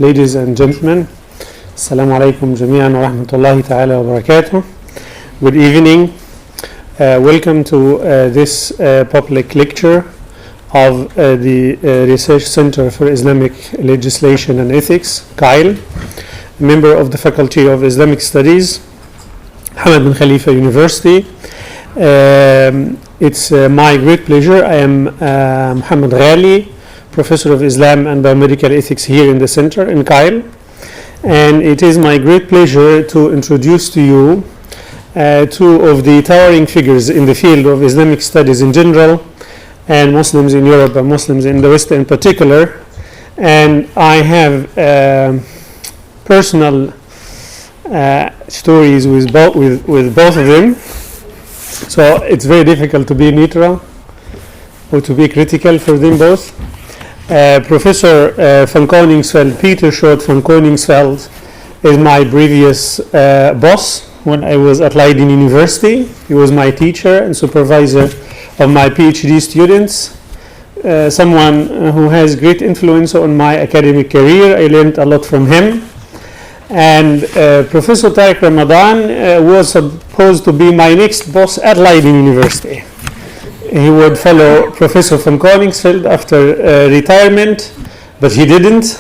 ladies and gentlemen, Assalamu alaikum jami'an wa rahmatullahi ta'ala wa barakatuh. Good evening. Welcome to this public lecture of the Research Center for Islamic Legislation and Ethics, CILE, member of the Faculty of Islamic Studies, Hamad bin Khalifa University. It's my great pleasure. I am Muhammad Ghali, Professor of Islam and Biomedical Ethics here in the center in CILE. And it is my great pleasure to introduce to you two of the towering figures in the field of Islamic studies in general, and Muslims in Europe and Muslims in the West in particular. And I have personal stories with both of them. So it's very difficult to be neutral or to be critical for them both. Professor van Koningsveld, Pieter Sjoerd van Koningsveld, is my previous boss when I was at Leiden University. He was my teacher and supervisor of my PhD students. Someone who has great influence on my academic career. I learned a lot from him. And Professor Tariq Ramadan was supposed to be my next boss at Leiden University. He would follow Professor van Koningsveld after retirement, but he didn't.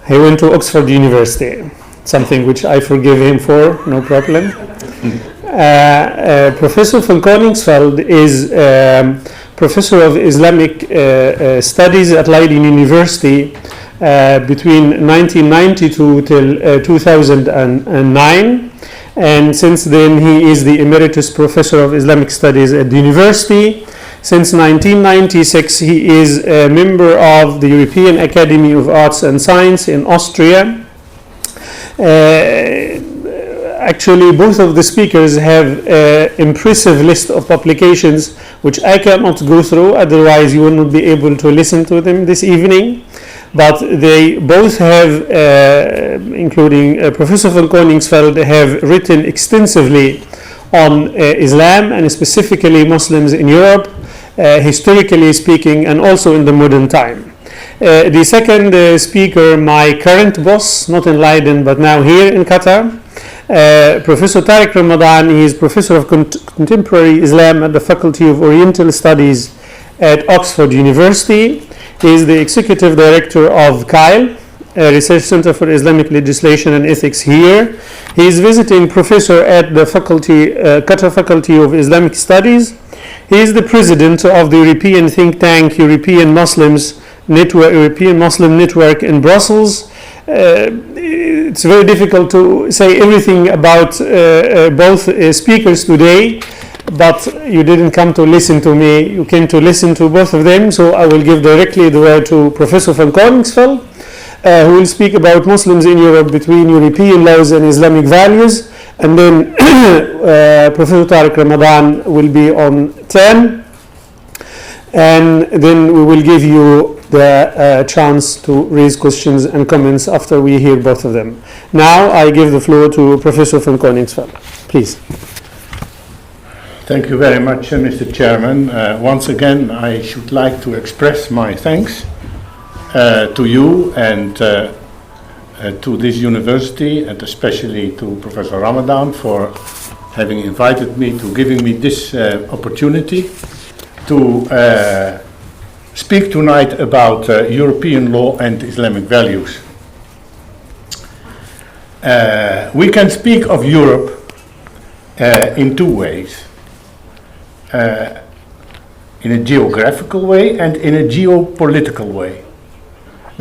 He went to Oxford University, something which I forgive him for, no problem. Professor van Koningsveld is Professor of Islamic Studies at Leiden University between 1992 till 2009. And since then he is the Emeritus Professor of Islamic Studies at the university. Since 1996 he is a member of the European Academy of Arts and Science in Austria. Actually, both of the speakers have an impressive list of publications which I cannot go through, otherwise you will not be able to listen to them this evening. But they both have, including Professor van Koningsveld, have written extensively on Islam and specifically Muslims in Europe, historically speaking, and also in the modern time. The second speaker, my current boss, not in Leiden but now here in Qatar, Professor Tariq Ramadan. He is Professor of Contemporary Islam at the Faculty of Oriental Studies at Oxford University. He is the Executive Director of CILE, Research Center for Islamic Legislation and Ethics here. He is visiting professor at the Qatar Faculty of Islamic Studies. He is the President of the European think tank European Muslim Network in Brussels. It's very difficult to say everything about both speakers today, but you didn't come to listen to me, you came to listen to both of them, so I will give directly the word to Professor van Koningsveld, who will speak about Muslims in Europe between European laws and Islamic values, and then Professor Tariq Ramadan will be on 10, and then we will give you the chance to raise questions and comments after we hear both of them. Now I give the floor to Professor van Koningsveld, please. Thank you very much, Mr. Chairman. Once again, I should like to express my thanks to you and to this university, and especially to Professor Ramadan for having invited me, to giving me this opportunity to speak tonight about European law and Islamic values. We can speak of Europe in two ways. In a geographical way and in a geopolitical way.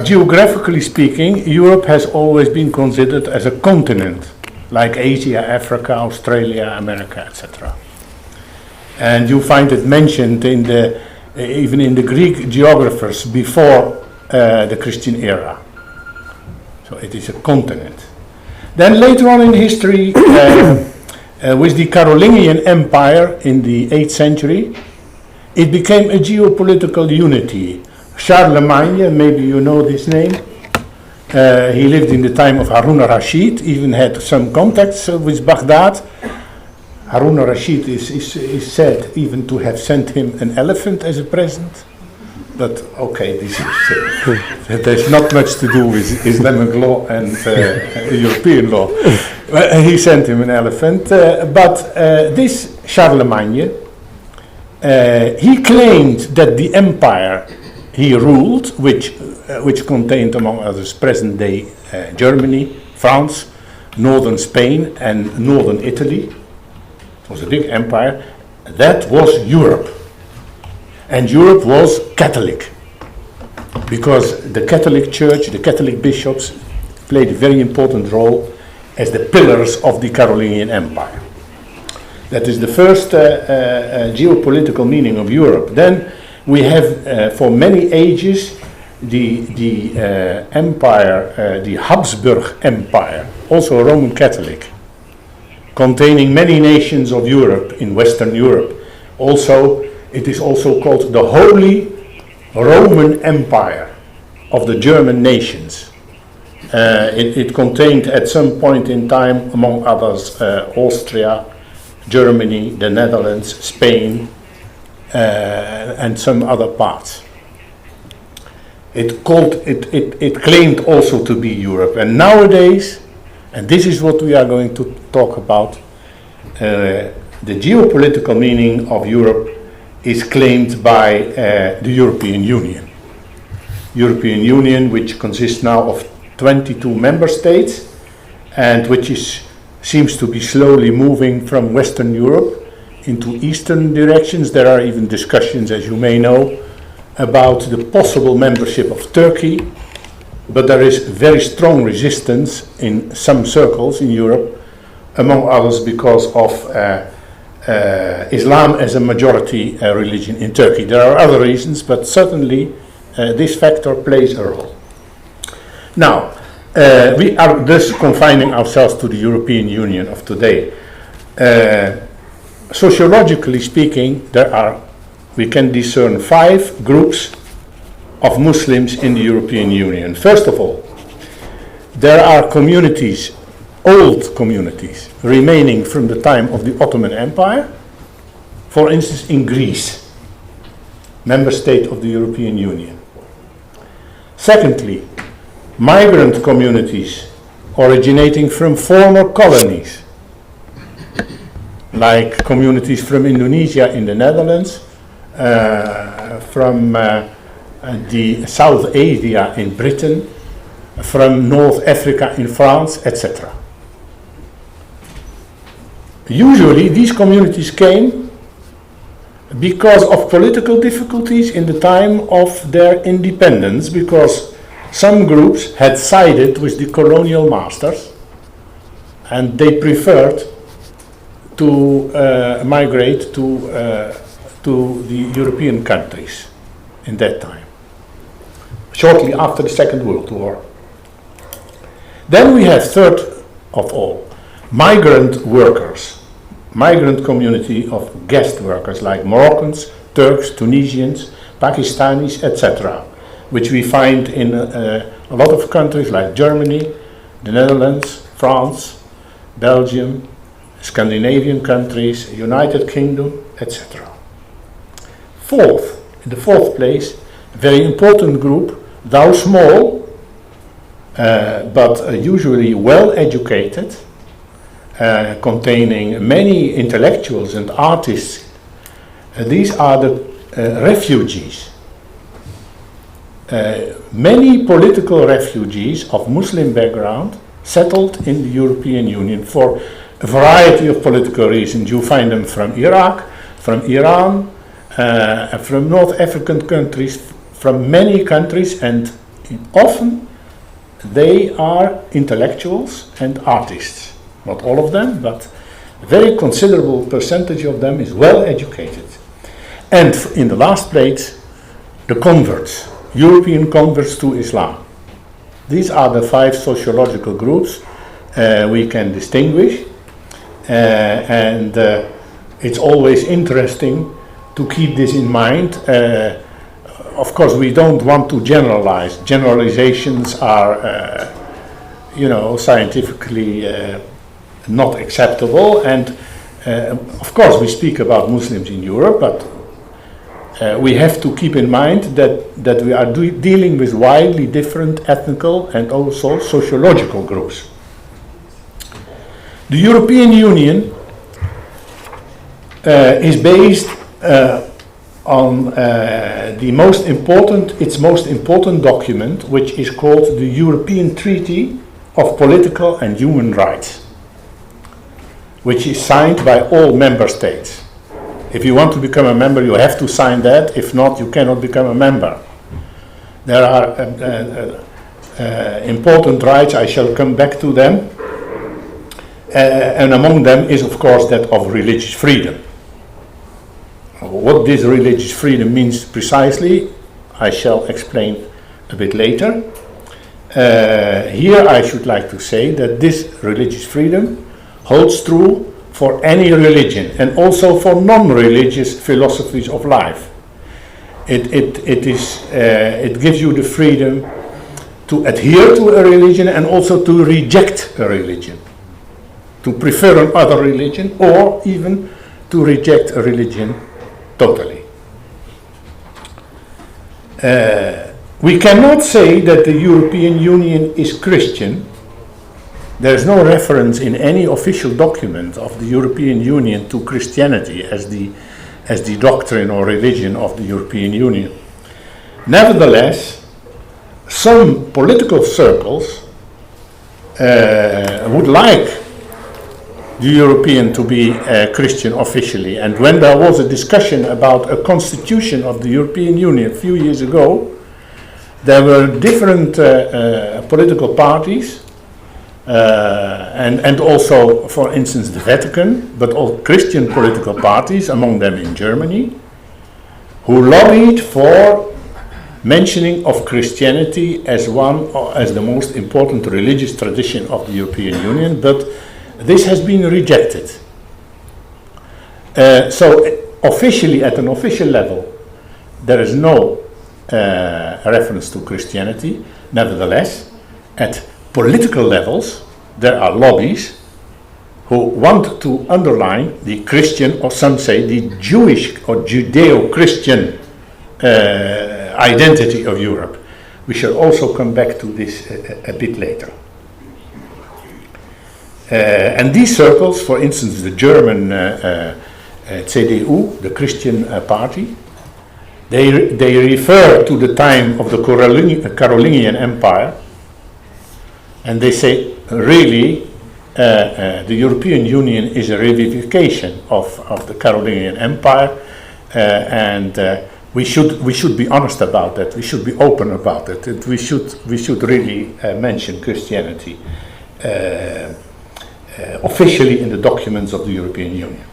Geographically speaking, Europe has always been considered as a continent, like Asia, Africa, Australia, America, etc. And you find it mentioned in even in the Greek geographers before the Christian era. So it is a continent. Then later on in history, with the Carolingian Empire in the 8th century, it became a geopolitical unity. Charlemagne, maybe you know this name, he lived in the time of Harun al-Rashid, even had some contacts with Baghdad. Harun al-Rashid is said even to have sent him an elephant as a present. but okay, this is, there's not much to do with Islamic law and European law. He sent him an elephant, but this Charlemagne, he claimed that the empire he ruled, which contained among others present-day Germany, France, northern Spain and northern Italy, it was a big empire, that was Europe. And Europe was Catholic, because the Catholic Church, the Catholic bishops played a very important role as the pillars of the Carolingian Empire. That is the first geopolitical meaning of Europe. Then we have, for many ages, the empire, the Habsburg Empire, also a Roman Catholic, containing many nations of Europe, in Western Europe. Also, it is also called the Holy Roman Empire of the German nations. It contained at some point in time, among others, Austria, Germany, the Netherlands, Spain, and some other parts. It claimed also to be Europe. And nowadays, and this is what we are going to talk about, the geopolitical meaning of Europe is claimed by the European Union. European Union, which consists now of 22 member states, and which seems to be slowly moving from Western Europe into Eastern directions. There are even discussions, as you may know, about the possible membership of Turkey, but there is very strong resistance in some circles in Europe, among others because of Islam as a majority religion in Turkey. There are other reasons, but certainly this factor plays a role. Now, we are thus confining ourselves to the European Union of today. Sociologically speaking, we can discern 5 groups of Muslims in the European Union. First of all, there are communities, old communities, remaining from the time of the Ottoman Empire, for instance in Greece, member state of the European Union. Secondly, migrant communities originating from former colonies, like communities from Indonesia in the Netherlands, from the South Asia in Britain, from North Africa in France, etc. Usually these communities came because of political difficulties in the time of their independence, because some groups had sided with the colonial masters and they preferred to migrate to the European countries in that time, shortly after the Second World War. Then we have, third of all, migrant workers, migrant community of guest workers like Moroccans, Turks, Tunisians, Pakistanis, etc., which we find in a lot of countries like Germany, the Netherlands, France, Belgium, Scandinavian countries, United Kingdom, etc. Fourth, in the fourth place, a very important group, though small, but usually well educated, containing many intellectuals and artists. These are the refugees. Many political refugees of Muslim background settled in the European Union for a variety of political reasons. You find them from Iraq, from Iran, from North African countries, from many countries, and often they are intellectuals and artists. Not all of them, but a very considerable percentage of them is well educated. And in the last place, the converts, European converts to Islam. These are the 5 sociological groups we can distinguish, and it's always interesting to keep this in mind. Of course, we don't want to generalize. Generalizations are, scientifically not acceptable, and of course we speak about Muslims in Europe, but we have to keep in mind that we are dealing with widely different ethnical and also sociological groups. The European Union is based on its most important document, which is called the European Treaty of Political and Human Rights, which is signed by all member states. If you want to become a member, you have to sign that. If not, you cannot become a member. There are important rights, I shall come back to them. And among them is, of course, that of religious freedom. What this religious freedom means precisely, I shall explain a bit later. Here I should like to say that this religious freedom holds true for any religion and also for non-religious philosophies of life. It gives you the freedom to adhere to a religion and also to reject a religion, to prefer another religion, or even to reject a religion totally. We cannot say that the European Union is Christian. There is no reference in any official document of the European Union to Christianity as the doctrine or religion of the European Union. Nevertheless, some political circles would like the European to be Christian officially, and when there was a discussion about a constitution of the European Union a few years ago, there were different political parties and also, for instance, the Vatican, but all Christian political parties, among them in Germany, who lobbied for mentioning of Christianity as the most important religious tradition of the European Union, but this has been rejected. So officially, at an official level, there is no reference to Christianity. Nevertheless, at political levels, there are lobbies who want to underline the Christian, or some say the Jewish or Judeo-Christian identity of Europe. We shall also come back to this a bit later. And these circles, for instance, the German CDU, the Christian party, they refer to the time of the Carolingian Empire, and they say, really, the European Union is a revivification of the Carolingian Empire, and we should be honest about that. We should be open about it. And we should really mention Christianity officially in the documents of the European Union.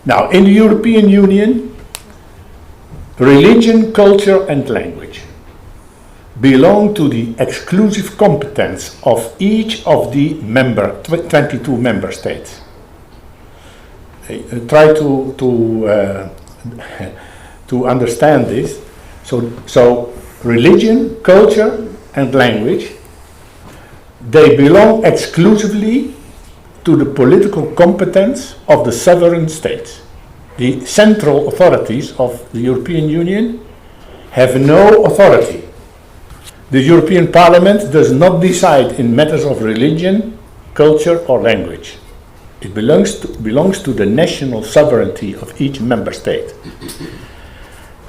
Now, in the European Union, religion, culture, and language belong to the exclusive competence of each of the 22 member states. Try to understand this. So religion, culture, and language, they belong exclusively to the political competence of the sovereign states. The central authorities of the European Union have no authority. The European Parliament does not decide in matters of religion, culture, or language. It belongs to the national sovereignty of each member state.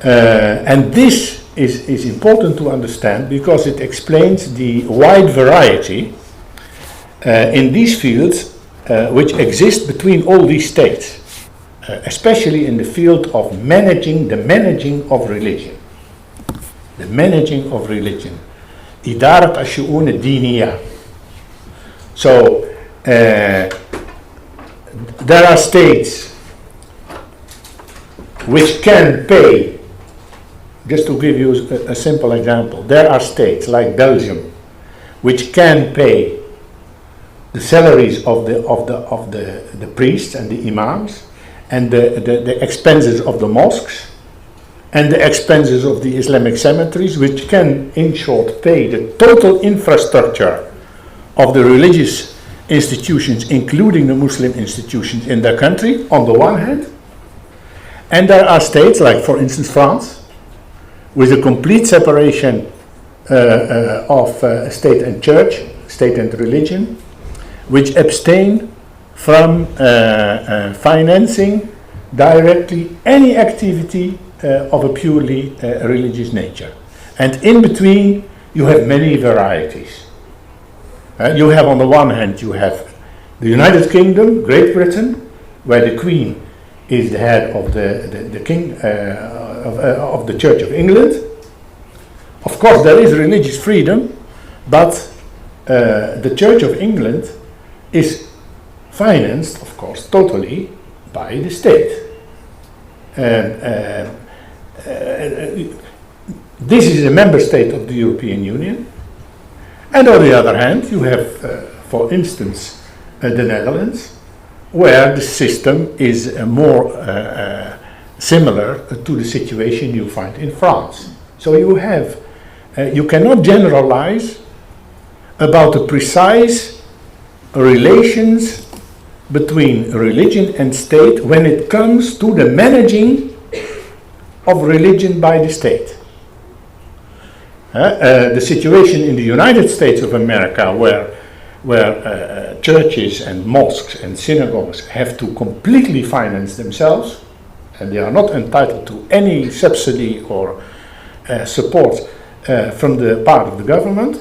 And this is important to understand because it explains the wide variety in these fields which exist between all these states, especially in the field of the managing of religion. The managing of religion. إدارة الشؤون الدينية. So there are states which can pay. Just to give you a simple example, there are states like Belgium which can pay the salaries of the priests and the imams and the expenses of the mosques and the expenses of the Islamic cemeteries, which can, in short, pay the total infrastructure of the religious institutions, including the Muslim institutions in their country, on the one hand, And there are states, like for instance France, with a complete separation of state and church, state and religion, which abstain from financing directly any activity of a purely religious nature. And in between you have many varieties. You have on the one hand, you have the United Kingdom, Great Britain, where the Queen is the head of the King of the Church of England. Of course there is religious freedom, but the Church of England is financed, of course, totally by the state. This is a member state of the European Union. And on the other hand, you have, for instance, the Netherlands, where the system is more similar to the situation you find in France. So you have, you cannot generalize about the precise relations between religion and state when it comes to the managing of religion by the state. The situation in the United States of America, where churches and mosques and synagogues have to completely finance themselves, and they are not entitled to any subsidy or support from the part of the government,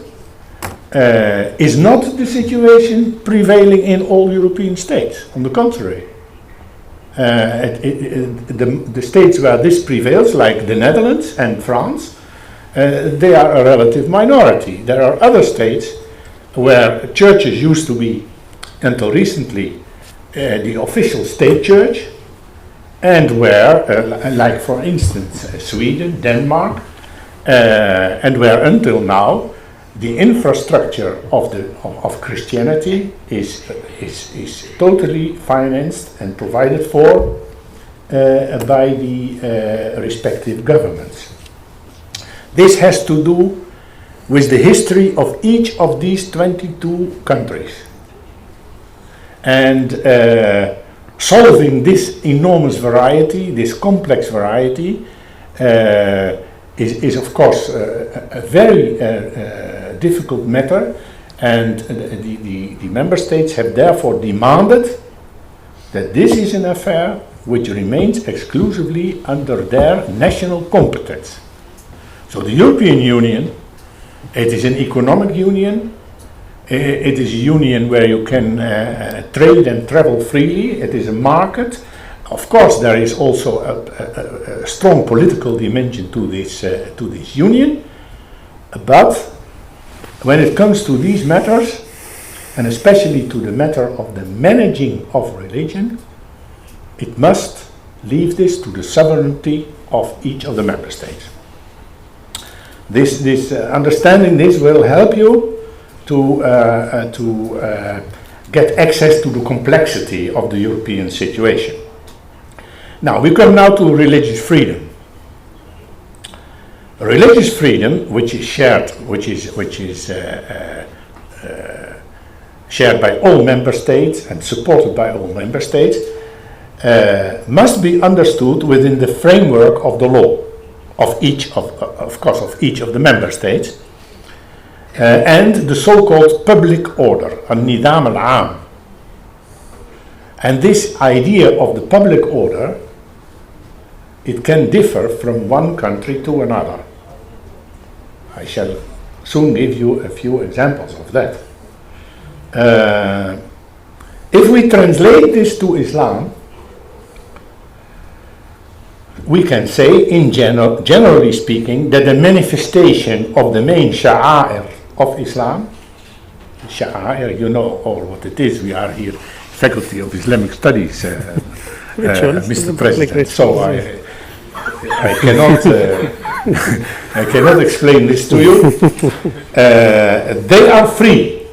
is not the situation prevailing in all European states. On the contrary, the states where this prevails, like the Netherlands and France, they are a relative minority. There are other states where churches used to be, until recently, the official state church, and where, like for instance, Sweden, Denmark, and where until now the infrastructure of Christianity is totally financed and provided for by the respective governments. This has to do with the history of each of these 22 countries. And solving this enormous variety, this complex variety, is of course a very difficult matter, and the member states have therefore demanded that this is an affair which remains exclusively under their national competence. So the European Union, it is an economic union, it is a union where you can trade and travel freely, it is a market. Of course there is also a strong political dimension to this union, but when it comes to these matters, and especially to the matter of the managing of religion, it must leave this to the sovereignty of each of the member states. Understanding this will help you to get access to the complexity of the European situation. Now we come now to religious freedom. Religious freedom, which is shared, shared by all member states and supported by all member states, must be understood within the framework of the law of each of each of the member states, and the so-called public order, an-nidam al-aam. And this idea of the public order, it can differ from one country to another. I shall soon give you a few examples of that. If we translate this to Islam, we can say, generally speaking, that the manifestation of the main sha'air of Islam, sha'air, you know all what it is. We are here, Faculty of Islamic Studies, Mr. President. So I cannot I cannot explain this to you. They are free.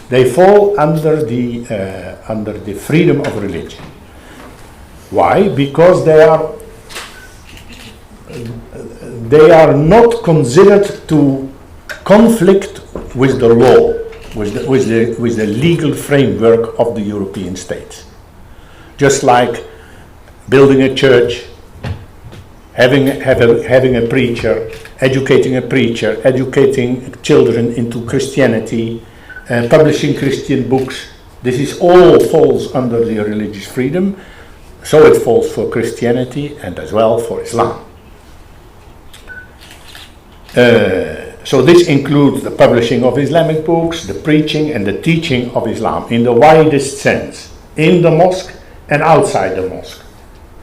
They fall under the freedom of religion. Why? Because they are not considered to conflict with the law, with the legal framework of the European states. Just like building a church, having a preacher, educating children into Christianity, publishing Christian books. This is all falls under the religious freedom, so it falls for Christianity and as well for Islam. So this includes the publishing of Islamic books, the preaching and the teaching of Islam in the widest sense, in the mosque and outside the mosque,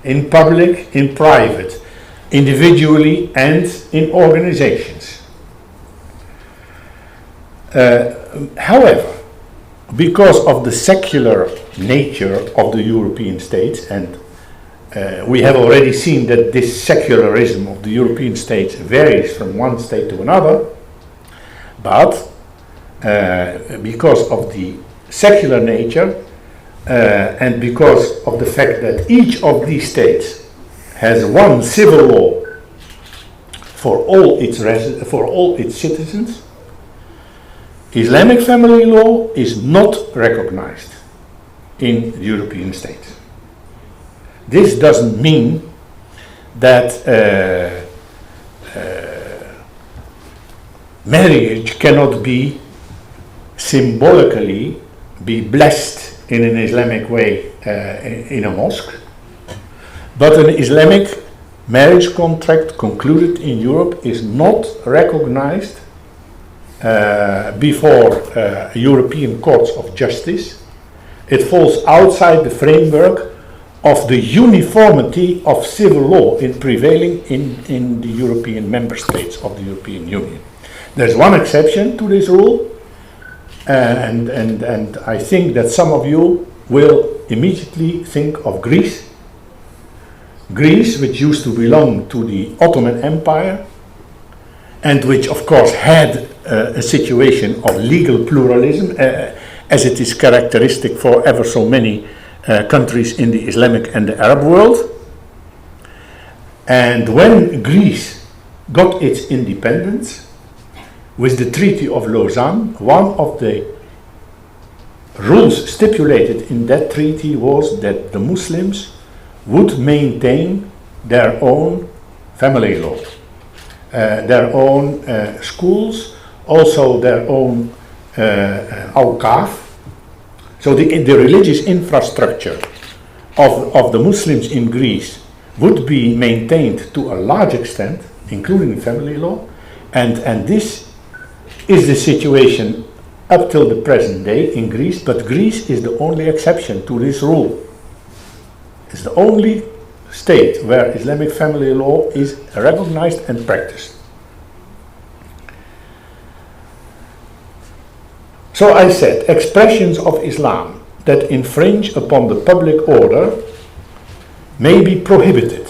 in public, in private, individually and in organizations. However, because of the secular nature of the European states, and we have already seen that this secularism of the European states varies from one state to another, but because of the secular nature and because of the fact that each of these states has one civil law for all its citizens, Islamic family law is not recognized in the European states. This doesn't mean that marriage cannot be symbolically be blessed in an Islamic way in a mosque, but an Islamic marriage contract concluded in Europe is not recognized before European courts of justice. It falls outside the framework of the uniformity of civil law prevailing in the European member states of the European Union. There's one exception to this rule, and I think that some of you will immediately think of Greece. Greece, which used to belong to the Ottoman Empire, and which of course had a situation of legal pluralism, as it is characteristic for ever so many countries in the Islamic and the Arab world. And when Greece got its independence, with the Treaty of Lausanne, one of the rules stipulated in that treaty was that the Muslims would maintain their own family law, their own schools, also their own awqaf. So the religious infrastructure of the Muslims in Greece would be maintained to a large extent, including family law, and this is the situation up till the present day in Greece, but Greece is the only exception to this rule. It's the only state where Islamic family law is recognized and practiced. So I said, expressions of Islam that infringe upon the public order may be prohibited.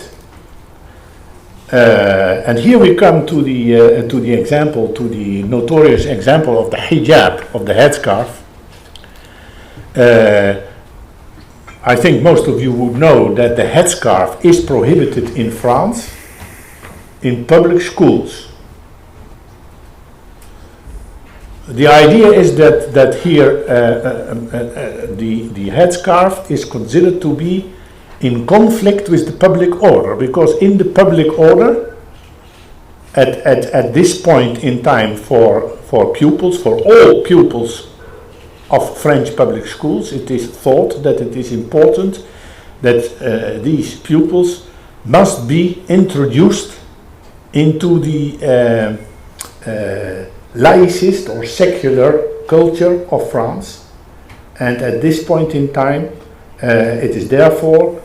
And here we come to the example, to the notorious example of the hijab, of the headscarf. I think most of you would know that the headscarf is prohibited in France in public schools. The idea is that here the headscarf is considered to be in conflict with the public order, because in the public order, at this point in time for pupils, for all pupils of French public schools, it is thought that it is important that these pupils must be introduced into the laicist or secular culture of France, and at this point in time it is therefore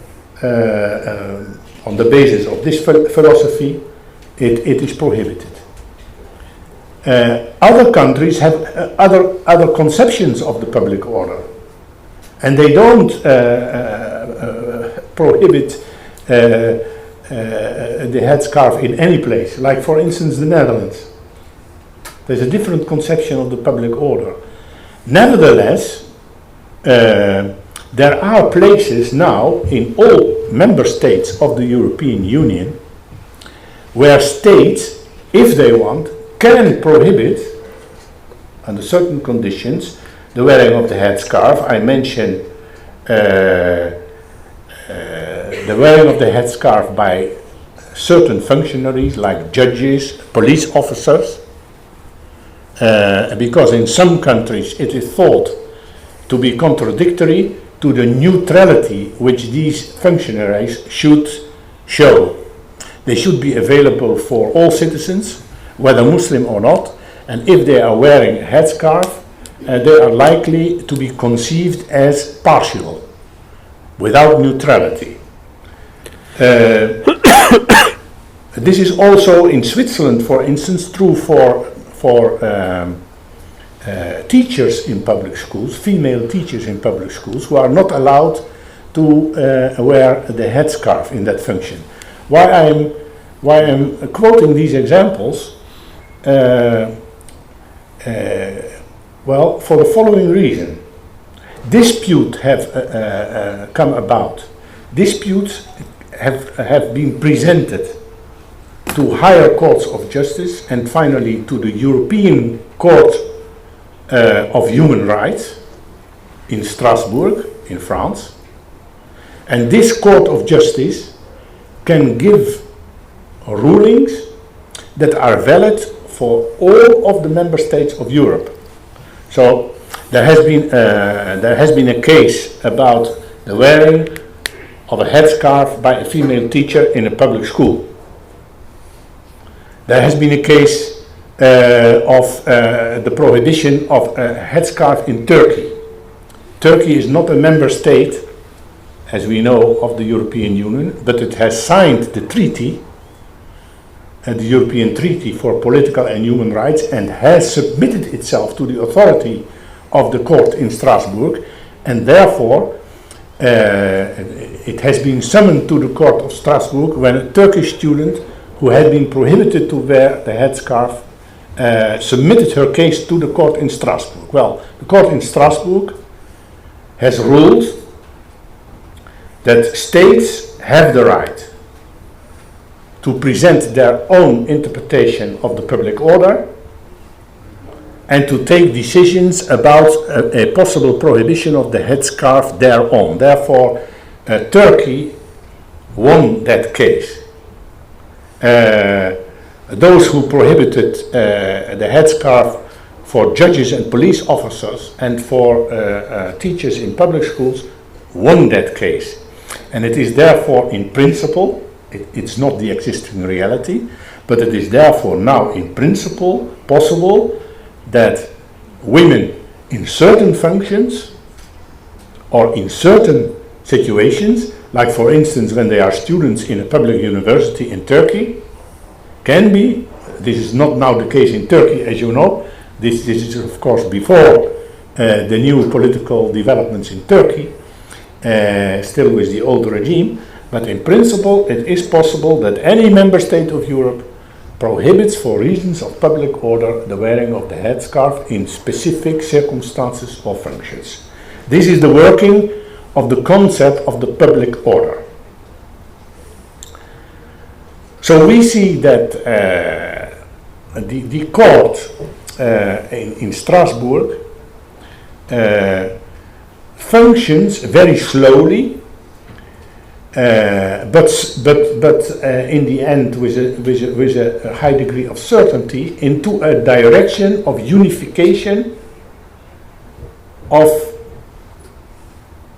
on the basis of this philosophy it is prohibited. Other countries have other conceptions of the public order, and they don't prohibit the headscarf in any place, like for instance the Netherlands. There's a different conception of the public order. Nevertheless, there are places now in all member states of the European Union where states, if they want, can prohibit, under certain conditions, the wearing of the headscarf. I mentioned the wearing of the headscarf by certain functionaries like judges, police officers, because in some countries it is thought to be contradictory to the neutrality which these functionaries should show. They should be available for all citizens, whether Muslim or not, and if they are wearing a headscarf, they are likely to be conceived as partial, without neutrality. This is also in Switzerland, for instance, true for teachers in public schools, female teachers in public schools, who are not allowed to wear the headscarf in that function. Why I'm quoting these examples? Well, for the following reason. Disputes have come about. Disputes have been presented to higher courts of justice and finally to the European Court of Human Rights in Strasbourg, in France. And this Court of Justice can give rulings that are valid for all of the member states of Europe. So there has been a case about the wearing of a headscarf by a female teacher in a public school. There has been a case of the prohibition of a headscarf in Turkey. Turkey is not a member state, as we know, of the European Union, but it has signed the treaty, the European Treaty for Political and Human Rights, and has submitted itself to the authority of the court in Strasbourg, and therefore it has been summoned to the court of Strasbourg when a Turkish student who had been prohibited to wear the headscarf submitted her case to the court in Strasbourg. Well, the court in Strasbourg has ruled that states have the right to present their own interpretation of the public order and to take decisions about a possible prohibition of the headscarf thereon. Therefore, Turkey won that case. Those who prohibited the headscarf for judges and police officers and for teachers in public schools won that case. And it is therefore in principle, it's not the existing reality, but it is therefore now in principle possible that women in certain functions or in certain situations, like for instance when they are students in a public university in Turkey, can be, this is not now the case in Turkey as you know, this is of course before the new political developments in Turkey, still with the old regime, but in principle it is possible that any member state of Europe prohibits for reasons of public order the wearing of the headscarf in specific circumstances or functions. This is the working of the concept of the public order. So we see that the court in Strasbourg functions very slowly, but in the end with a high degree of certainty into a direction of unification of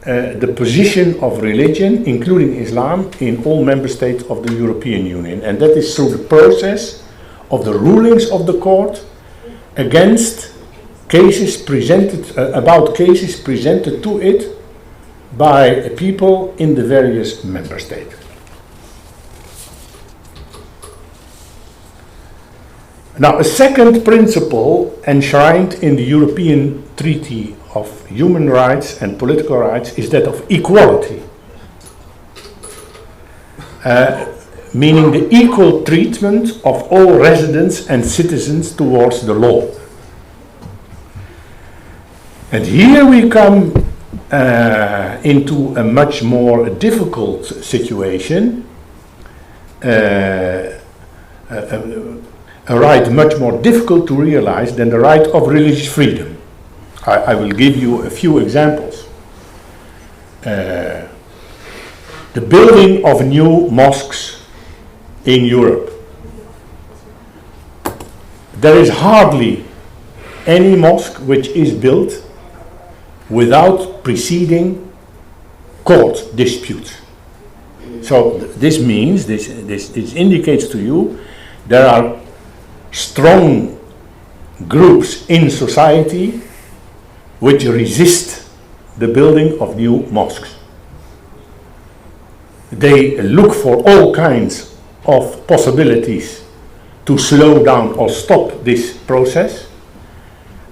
the position of religion, including Islam, in all member states of the European Union. And that is through the process of the rulings of the court against cases presented, about cases presented to it by people in the various member states. Now, a second principle enshrined in the European Treaty of Human Rights and Political Rights is that of equality, meaning the equal treatment of all residents and citizens towards the law. And here we come into a much more difficult situation, a right much more difficult to realize than the right of religious freedom. I will give you a few examples. the building of new mosques in Europe. There is hardly any mosque which is built without preceding court disputes. So this means, this indicates to you, there are strong groups in society which resist the building of new mosques. They look for all kinds of possibilities to slow down or stop this process,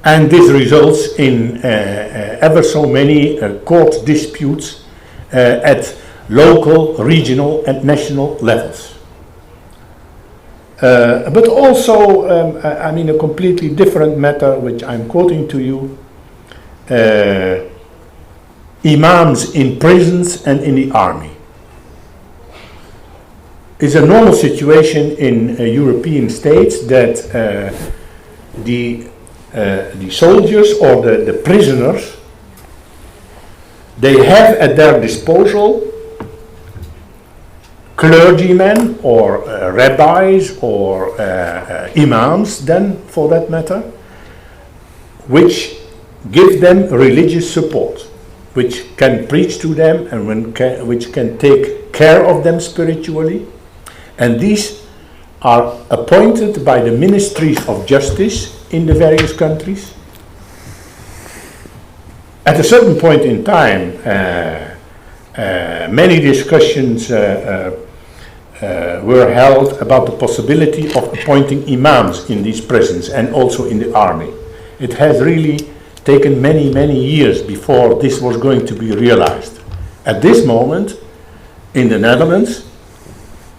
and this results in ever so many court disputes at local, regional and national levels. But also, a completely different matter which I'm quoting to you, imams in prisons and in the army. It's a normal situation in European states that the soldiers or the prisoners, they have at their disposal clergymen or rabbis or imams, then for that matter, which give them religious support, which can preach to them and which can take care of them spiritually. And these are appointed by the ministries of justice in the various countries. At a certain point in time, many discussions were held about the possibility of appointing imams in these prisons and also in the army. It has really taken many, many years before this was going to be realized. At this moment, in the Netherlands,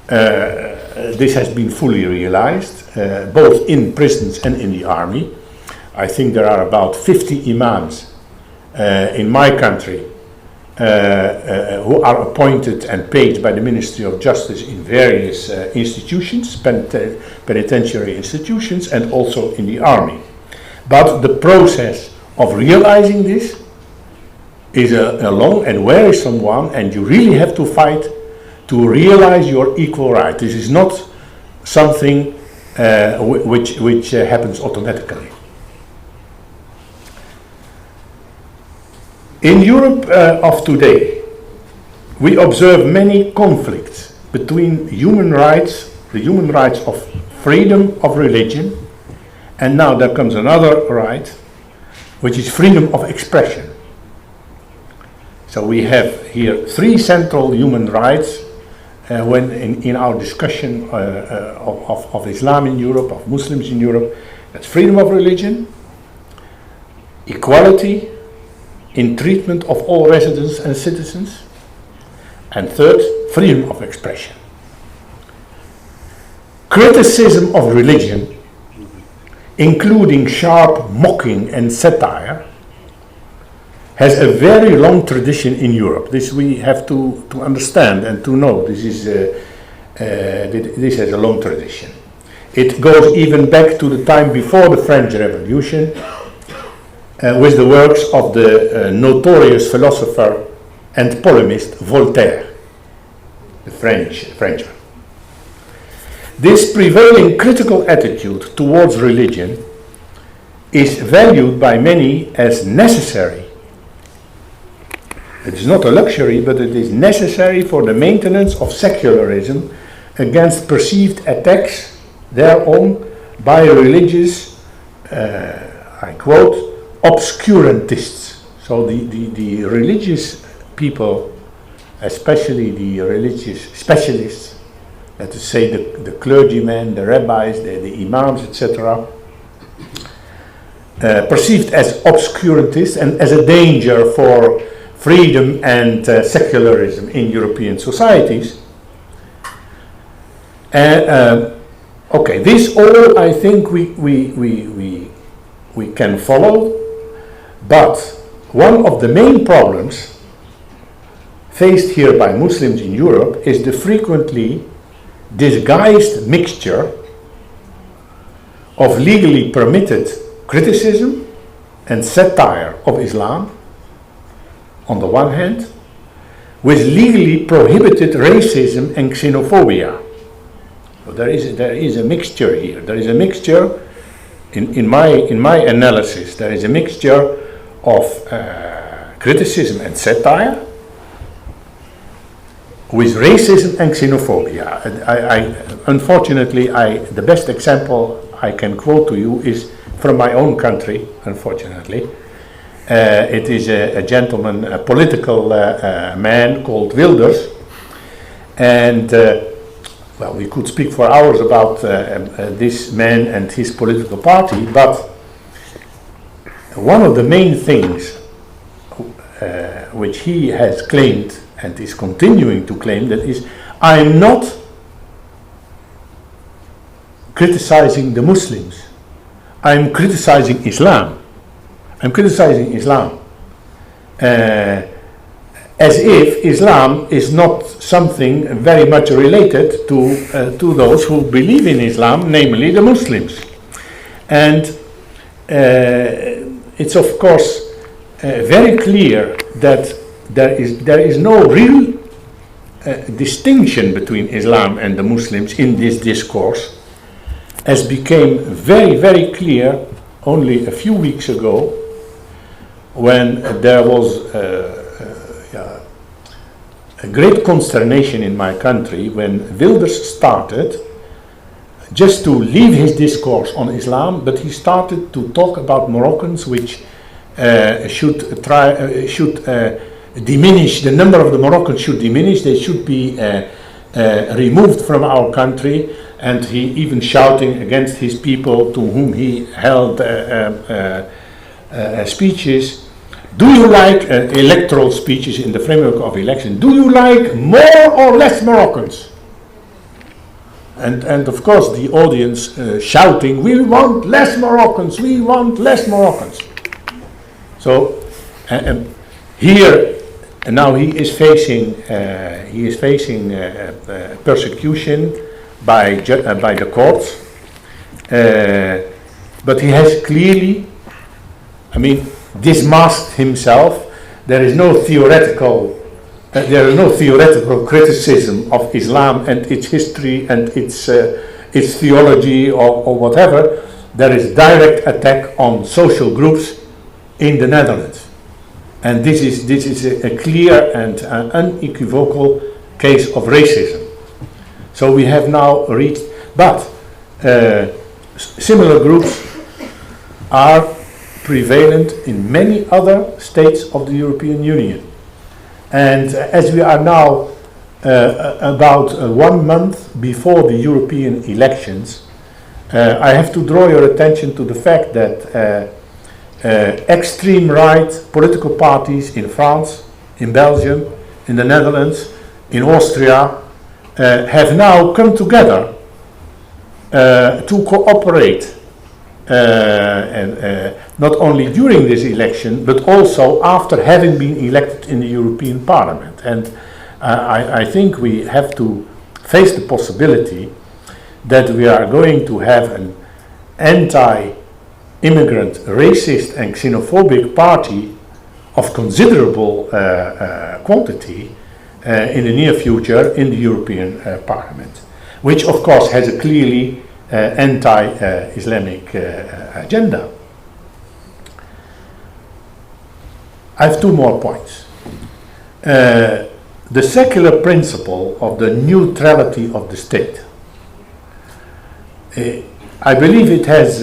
this has been fully realized, both in prisons and in the army. I think there are about 50 imams in my country who are appointed and paid by the Ministry of Justice in various institutions, penitentiary institutions, and also in the army. But the process of realizing this is a long and wearisome one, and you really have to fight to realize your equal right. This is not something which happens automatically. In Europe of today, we observe many conflicts between human rights, the human rights of freedom of religion, and now there comes another right, which is freedom of expression. So we have here three central human rights when in our discussion of Islam in Europe, of Muslims in Europe. That's freedom of religion, equality in treatment of all residents and citizens, and third, freedom of expression. Criticism of religion, including sharp mocking and satire, has a very long tradition in Europe. This we have to understand and to know. This has a long tradition. It goes even back to the time before the French Revolution, with the works of the notorious philosopher and polemist Voltaire, the Frenchman. This prevailing critical attitude towards religion is valued by many as necessary. It is not a luxury, but it is necessary for the maintenance of secularism against perceived attacks thereon by religious, I quote, obscurantists. So the religious people, especially the religious specialists, let us say the clergymen, the rabbis, the imams, etc., perceived as obscurantists and as a danger for freedom and secularism in European societies. Okay, this all I think we can follow, but one of the main problems faced here by Muslims in Europe is the frequently disguised mixture of legally permitted criticism and satire of Islam on the one hand, which legally prohibited racism and xenophobia. So there is a mixture here. There is a mixture in my analysis. There is a mixture of criticism and satire with racism and xenophobia. Unfortunately, the best example I can quote to you is from my own country, unfortunately. It is a gentleman, a political man called Wilders. And, well, we could speak for hours about this man and his political party, but one of the main things which he has claimed and is continuing to claim, that is, I am not criticizing the Muslims. I am criticizing Islam. I'm criticizing Islam. As if Islam is not something very much related to those who believe in Islam, namely the Muslims. And it's of course very clear that there is no real distinction between Islam and the Muslims in this discourse, as became very, very clear only a few weeks ago, when there was a great consternation in my country when Wilders started just to leave his discourse on Islam, but he started to talk about Moroccans, which should diminish, the number of the Moroccans should diminish, they should be removed from our country, and he even shouting against his people to whom he held speeches. Do you like electoral speeches in the framework of election? Do you like more or less Moroccans? And of course the audience shouting, we want less Moroccans, we want less Moroccans. So here and now he is facing persecution by the courts, but he has clearly, dismasked himself. There is no theoretical criticism of Islam and its history and its theology or whatever. There is direct attack on social groups in the Netherlands, and this is a clear and unequivocal case of racism. So we have now reached, but similar groups are prevalent in many other states of the European Union. And as we are now about 1 month before the European elections, I have to draw your attention to the fact that extreme right political parties in France, in Belgium, in the Netherlands, in Austria, have now come together to cooperate, and not only during this election, but also after having been elected in the European Parliament. And I think we have to face the possibility that we are going to have an anti-immigrant, racist and xenophobic party of considerable quantity in the near future in the European Parliament, which of course has a clearly anti-Islamic agenda. I have 2 more points. The secular principle of the neutrality of the state. I believe it has,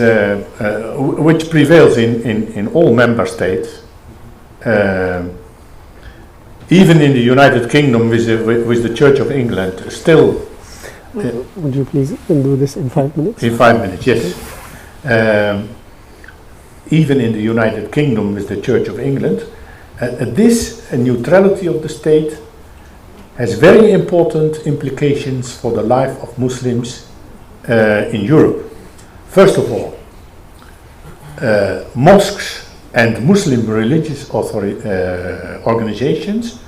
which prevails in all member states, even in the United Kingdom with the Church of England, still. Would you please do this in 5 minutes? In 5 minutes, yes. Even in the United Kingdom with the Church of England, this neutrality of the state has very important implications for the life of Muslims in Europe. First of all, mosques and Muslim religious organizations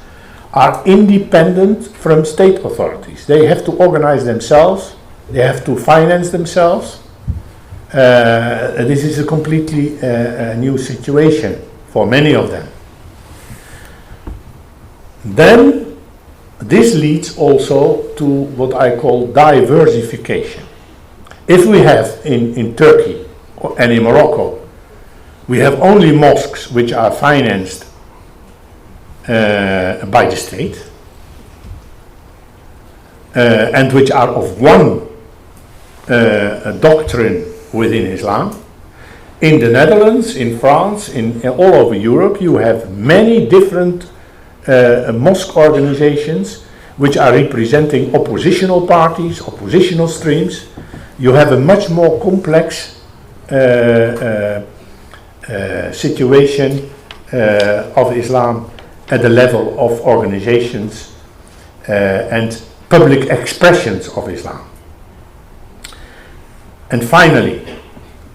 are independent from state authorities. They have to organize themselves, they have to finance themselves. This is a completely new situation for many of them. Then this leads also to what I call diversification. If we have in Turkey and in Morocco, we have only mosques which are financed by the state and which are of one doctrine within Islam. In the Netherlands, in France, in all over Europe, you have many different mosque organizations which are representing oppositional parties, oppositional streams. You have a much more complex situation of Islam at the level of organizations and public expressions of Islam. And finally,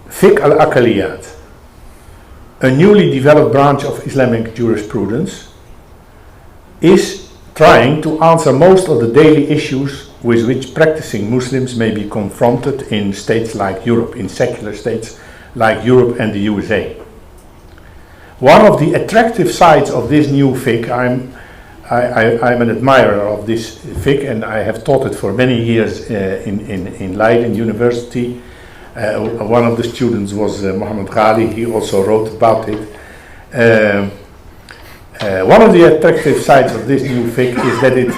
Fiqh al-Aqliyat, a newly developed branch of Islamic jurisprudence, is trying to answer most of the daily issues with which practicing Muslims may be confronted in states like Europe, in secular states like Europe and the USA. One of the attractive sides of this new fiqh, I'm an admirer of this fiqh, and I have taught it for many years in Leiden University. One of the students was Mohammed Ghali. He also wrote about it. One of the attractive sides of this new fiqh is that it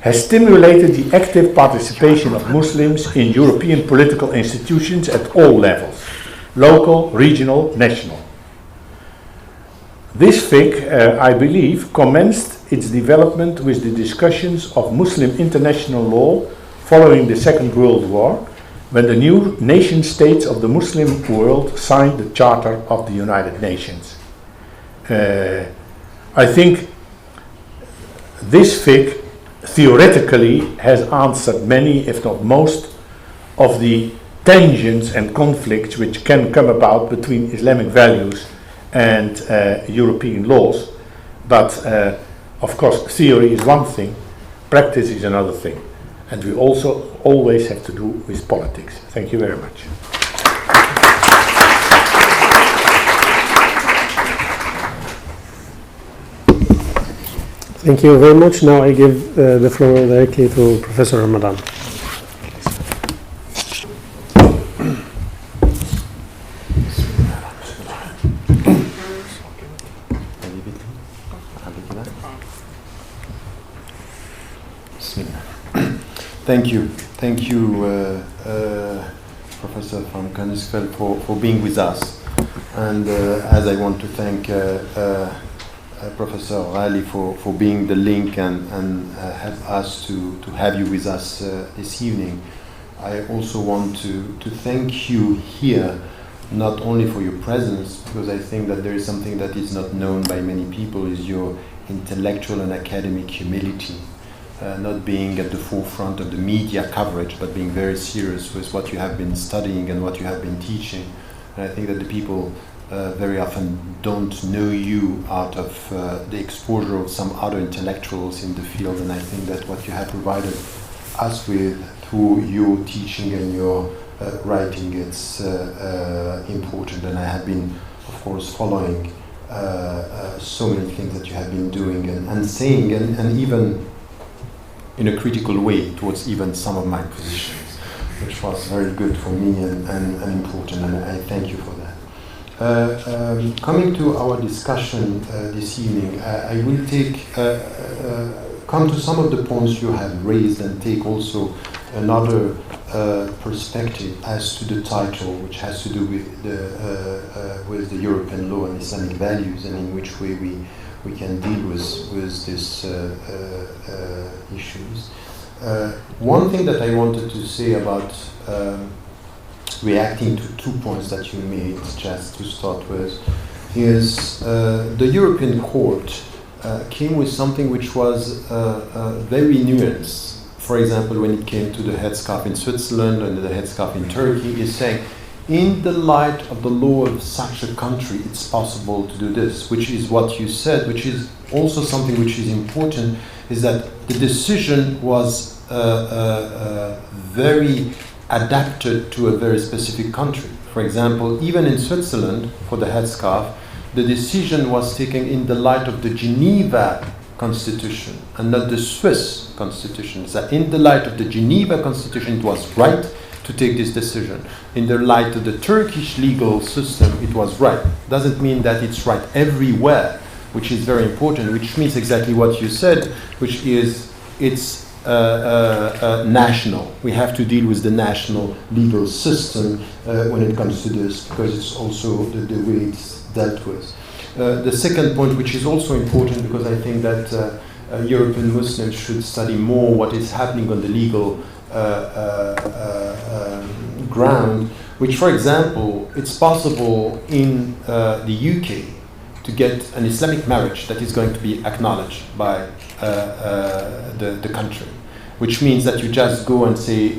has stimulated the active participation of Muslims in European political institutions at all levels, local, regional, national. This fiqh, I believe, commenced its development with the discussions of Muslim international law following the Second World War, when the new nation states of the Muslim world signed the Charter of the United Nations. I think this fiqh theoretically has answered many, if not most, of the tensions and conflicts which can come about between Islamic values and European laws. But of course, theory is one thing, practice is another thing. And we also always have to do with politics. Thank you very much. Thank you very much. Now I give the floor directly to Professor Ramadan. Thank you, Professor from Koningsveld for being with us. And as I want to thank Professor Ghali for being the link and help us to have you with us this evening. I also want to thank you here, not only for your presence, because I think that there is something that is not known by many people, is your intellectual and academic humility. Not being at the forefront of the media coverage, but being very serious with what you have been studying and what you have been teaching. And I think that the people very often don't know you out of the exposure of some other intellectuals in the field. And I think that what you have provided us with through your teaching and your writing, it's important. And I have been, of course, following so many things that you have been doing and saying, and even in a critical way towards even some of my positions, which was very good for me and important, and I thank you for that. Coming to our discussion this evening, I will come to some of the points you have raised and take also another perspective as to the title, which has to do with the European law and Islamic values, and in which way we can deal with these issues. One thing that I wanted to say about reacting to 2 points that you made, just to start with, is the European Court came with something which was very nuanced. For example, when it came to the headscarf in Switzerland and the headscarf in Turkey, is saying, in the light of the law of such a country, it's possible to do this, which is what you said, which is also something which is important, is that the decision was very adapted to a very specific country. For example, even in Switzerland, for the headscarf, the decision was taken in the light of the Geneva constitution and not the Swiss constitution. That in the light of the Geneva Constitution, it was right to take this decision. In the light of the Turkish legal system, it was right. Doesn't mean that it's right everywhere, which is very important, which means exactly what you said, which is it's national. We have to deal with the national legal system when it comes to this, because it's also the way it's dealt with. The second point, which is also important, because I think that European Muslims should study more what is happening on the legal ground, which, for example, it's possible in the UK to get an Islamic marriage that is going to be acknowledged by the country, which means that you just go and say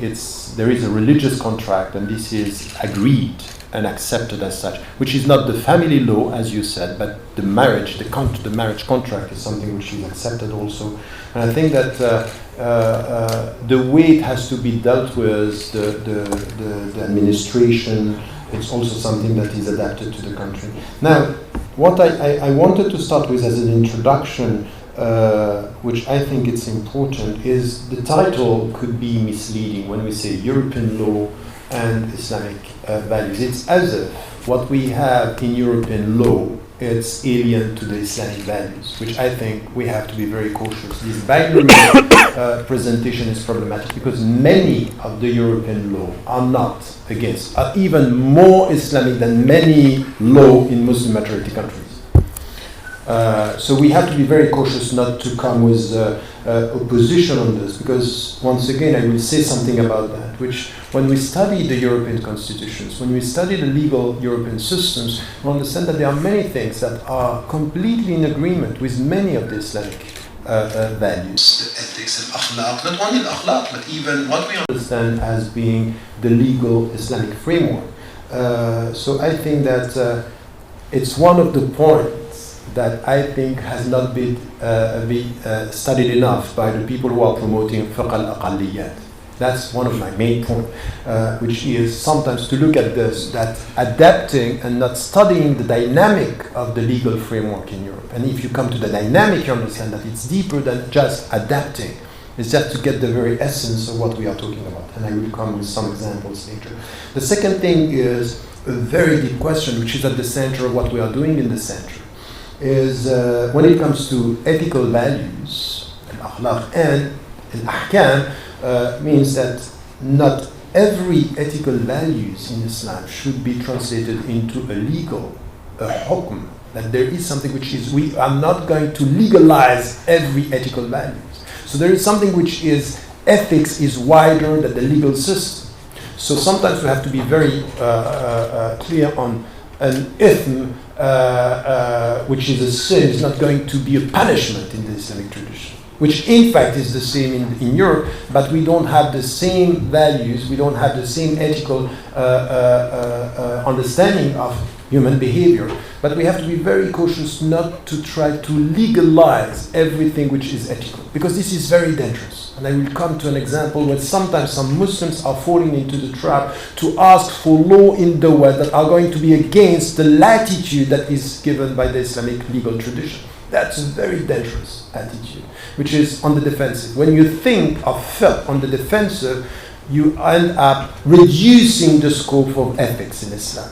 there is a religious contract and this is agreed and accepted as such, which is not the family law, as you said, but the marriage, the marriage contract is something which is accepted also. And I think that the way it has to be dealt with, the administration, it's also something that is adapted to the country. Now, what I wanted to start with as an introduction, which I think it's important, is the title could be misleading when we say European law and Islamic values. It's as if what we have in European law, it's alien to the Islamic values, which I think we have to be very cautious. This binary presentation is problematic because many of the European law are not against, are even more Islamic than many law in Muslim majority countries. So we have to be very cautious not to come with opposition on this, because once again I will say something about that, which when we study the European constitutions, when we study the legal European systems, we understand that there are many things that are completely in agreement with many of the Islamic values. The ethics and akhlaq, not only the akhlaq, but even what we understand as being the legal Islamic framework. So I think that it's one of the points that I think has not been studied enough by the people who are promoting fiqh al-aqalliyat. That's one of my main points, which is sometimes to look at this, that adapting and not studying the dynamic of the legal framework in Europe. And if you come to the dynamic, you understand that it's deeper than just adapting. It's just to get the very essence of what we are talking about. And I will come with some examples later. The second thing is a very deep question, which is at the center of what we are doing in the center, is when it comes to ethical values, al-akhlaq and al-ahkam, means that not every ethical values in Islam should be translated into a legal, a hukm, that there is something which is, we are not going to legalize every ethical values. So there is something which is, ethics is wider than the legal system. So sometimes we have to be very clear on an ithm, which is a sin, is not going to be a punishment in the Islamic tradition, which in fact is the same in Europe, but we don't have the same values, we don't have the same ethical understanding of human behavior. But we have to be very cautious not to try to legalize everything which is ethical, because this is very dangerous. And I will come to an example where sometimes some Muslims are falling into the trap to ask for law in the world that are going to be against the latitude that is given by the Islamic legal tradition. That's a very dangerous attitude, which is on the defensive. When you think of fiqh on the defensive, you end up reducing the scope of ethics in Islam,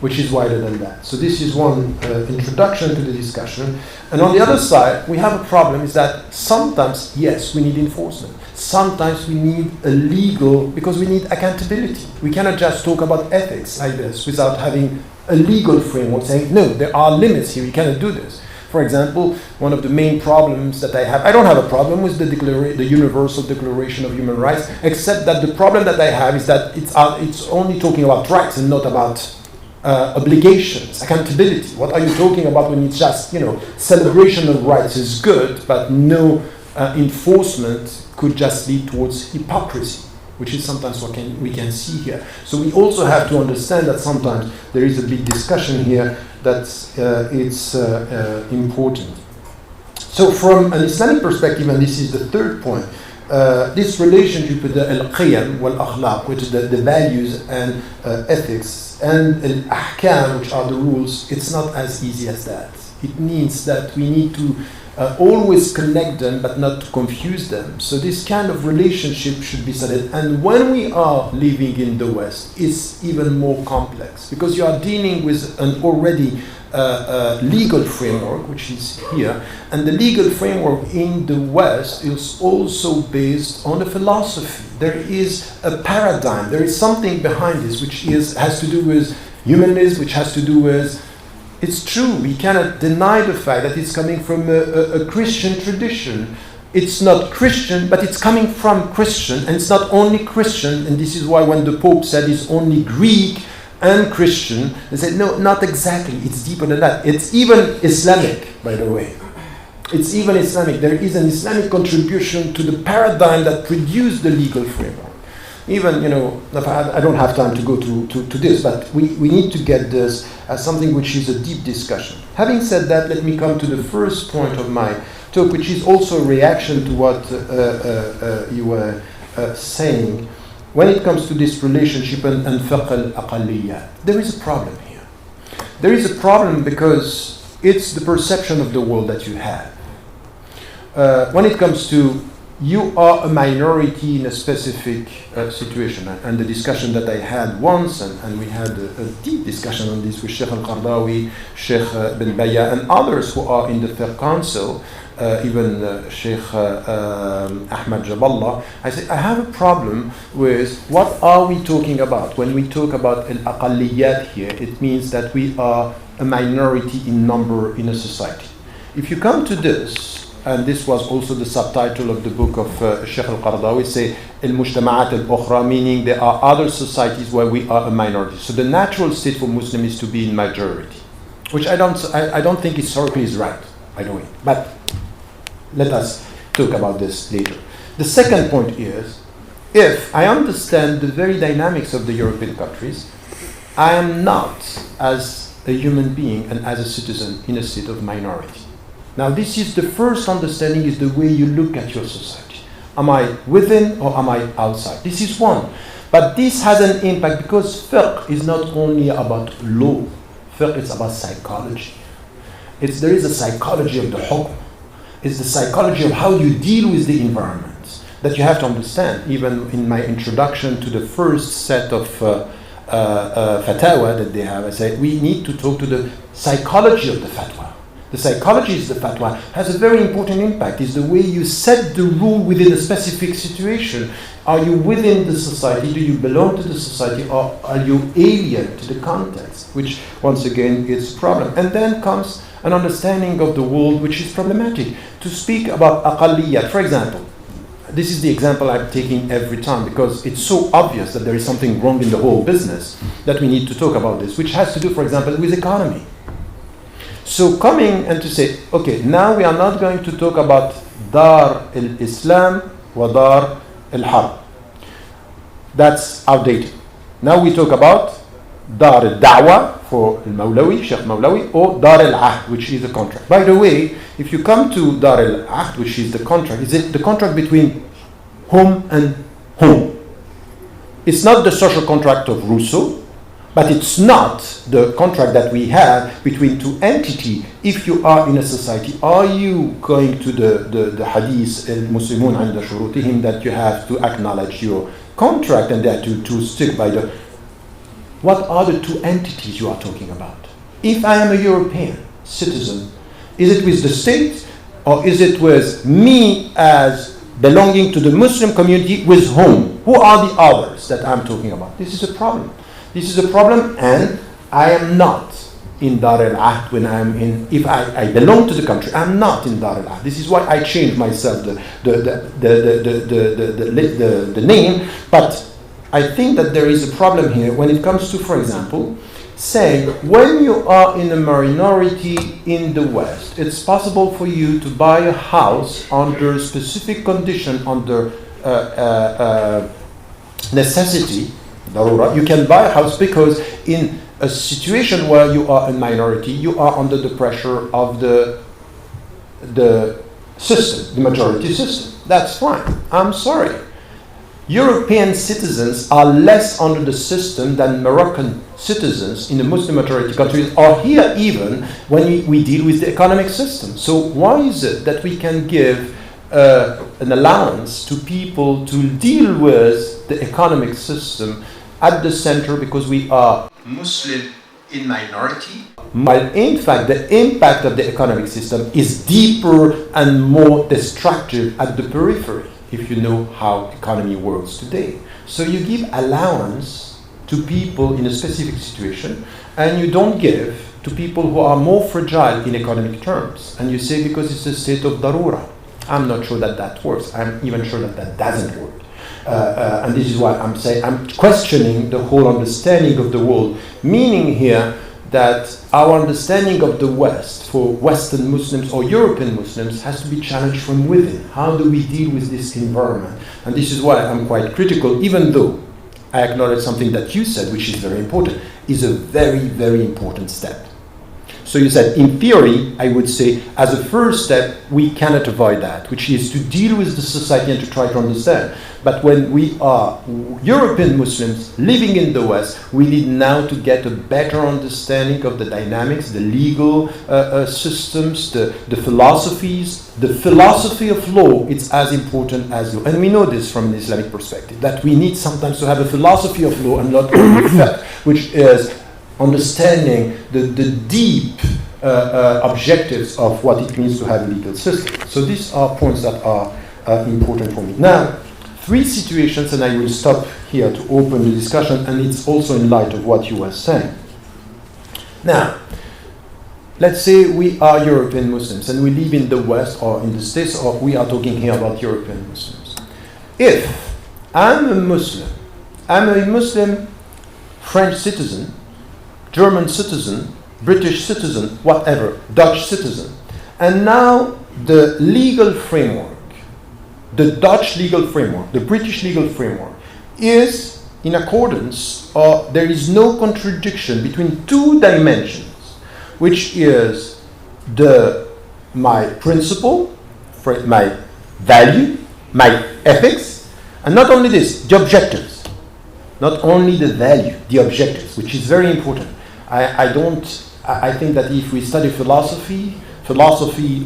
which is wider than that. So this is one introduction to the discussion. And on the other side, we have a problem, is that sometimes, yes, we need enforcement. Sometimes we need a legal, because we need accountability. We cannot just talk about ethics like this without having a legal framework saying, no, there are limits here, you cannot do this. For example, one of the main problems that I don't have a problem with the Universal Declaration of Human Rights, except that the problem that I have is that it's only talking about rights and not about obligations, accountability. What are you talking about when it's just, celebration of rights is good, but no enforcement could just lead towards hypocrisy, which is sometimes what we can see here. So we also have to understand that sometimes there is a big discussion here that it's important. So from an Islamic perspective, and this is the third point, this relationship with the al-qiyam wal-akhlaq, which is the values and ethics, and al-ahkam, which are the rules, it's not as easy as that. It means that we need to always connect them but not to confuse them. So this kind of relationship should be studied. And when we are living in the West, it's even more complex because you are dealing with an already legal framework, which is here. And the legal framework in the West is also based on a philosophy. There is a paradigm. There is something behind this, which has to do with humanism, which has to do with... It's true, we cannot deny the fact that it's coming from a Christian tradition. It's not Christian, but it's coming from Christian, and it's not only Christian, and this is why when the Pope said it's only Greek and Christian, they said, no, not exactly, it's deeper than that. It's even Islamic, by the way. It's even Islamic. There is an Islamic contribution to the paradigm that produced the legal framework. Even, I don't have time to go to this, but we need to get this as something which is a deep discussion. Having said that, let me come to the first point of my talk, which is also a reaction to what you were saying. When it comes to this relationship and fiqh al-aqaliyat, there is a problem here. There is a problem because it's the perception of the world that you have. When it comes to you are a minority in a specific situation, and the discussion that I had once, and we had a deep discussion on this with Sheikh Al-Qardawi, Sheikh Ben Baya, and others who are in the Fiqh Council, even Sheikh Ahmad Jaballah. I said, I have a problem with what are we talking about? When we talk about al-aqalliyat here, it means that we are a minority in number in a society. If you come to this, and this was also the subtitle of the book of Sheikh Al-Qardawi, say al-mujtama'at al-ukhra, meaning there are other societies where we are a minority. So the natural state for Muslims is to be in majority, which I don't think historically is right, by the way. But let us talk about this later. The second point is, if I understand the very dynamics of the European countries, I am not, as a human being and as a citizen, in a state of minority. Now, this is the first understanding, is the way you look at your society. Am I within or am I outside? This is one. But this has an impact because fiqh is not only about law. Fiqh is about psychology. There is a psychology of the hukm. It's the psychology of how you deal with the environment that you have to understand. Even in my introduction to the first set of fatwa that they have, I say we need to talk to the psychology of the fatwa. The psychology of the fatwa has a very important impact. It's the way you set the rule within a specific situation. Are you within the society? Do you belong to the society? Or are you alien to the context? Which, once again, is a problem. And then comes an understanding of the world which is problematic. To speak about aqalliyat, for example, this is the example I'm taking every time because it's so obvious that there is something wrong in the whole business that we need to talk about this, which has to do, for example, with economy. So coming and to say, okay, now we are not going to talk about Dar al-Islam wa Dar al-Harb. That's outdated. Now we talk about Dar al-Da'wa for al-Mawlawi, Sheikh Mawlawi, or Dar al-Ahd, which is a contract. By the way, if you come to Dar al-Ahd, which is the contract, is it the contract between whom and whom? It's not the social contract of Rousseau, but it's not the contract that we have between two entities. If you are in a society, are you going to the hadith, al-Muslimun 'inda shurutihim, that you have to acknowledge your contract and that to stick by the... What are the two entities you are talking about? If I am a European citizen, is it with the state or is it with me as belonging to the Muslim community with whom? Who are the others that I'm talking about? This is a problem. This is a problem, and I am not in Dar al-Ahd when I'm in... If I belong to the country, I'm not in Dar al-Ahd. This is why I changed myself the name, but I think that there is a problem here when it comes to, for example, saying when you are in a minority in the West, it's possible for you to buy a house under specific condition, under necessity. You can buy a house because in a situation where you are a minority, you are under the pressure of the system, the majority system. That's fine. I'm sorry. European citizens are less under the system than Moroccan citizens in the Muslim majority countries, or here even when we deal with the economic system. So why is it that we can give an allowance to people to deal with the economic system at the center because we are Muslim in minority, while in fact the impact of the economic system is deeper and more destructive at the periphery, if you know how economy works today. So you give allowance to people in a specific situation, and you don't give to people who are more fragile in economic terms. And you say because it's a state of darura. I'm not sure that that works. I'm even sure that that doesn't work. And this is why I'm saying I'm questioning the whole understanding of the world, meaning here that our understanding of the West for Western Muslims or European Muslims has to be challenged from within. How do we deal with this environment? And this is why I'm quite critical, even though I acknowledge something that you said, which is very important, is a very, very important step. So you said, in theory, I would say, as a first step, we cannot avoid that, which is to deal with the society and to try to understand. But when we are European Muslims living in the West, we need now to get a better understanding of the dynamics, the legal systems, the philosophies. The philosophy of law, it's as important as law. And we know this from an Islamic perspective, that we need sometimes to have a philosophy of law and not only fact, which is understanding the deep objectives of what it means to have a legal system. So these are points that are important for me. Now, three situations, and I will stop here to open the discussion, and it's also in light of what you were saying. Now, let's say we are European Muslims, and we live in the West or in the States, or we are talking here about European Muslims. If I'm a Muslim French citizen, German citizen, British citizen, whatever, Dutch citizen. And now the legal framework, the Dutch legal framework, the British legal framework is in accordance, or there is no contradiction between two dimensions, which is my principle, my value, my ethics, and not only this, the objectives. Not only the value, the objectives, which is very important. I think that if we study philosophy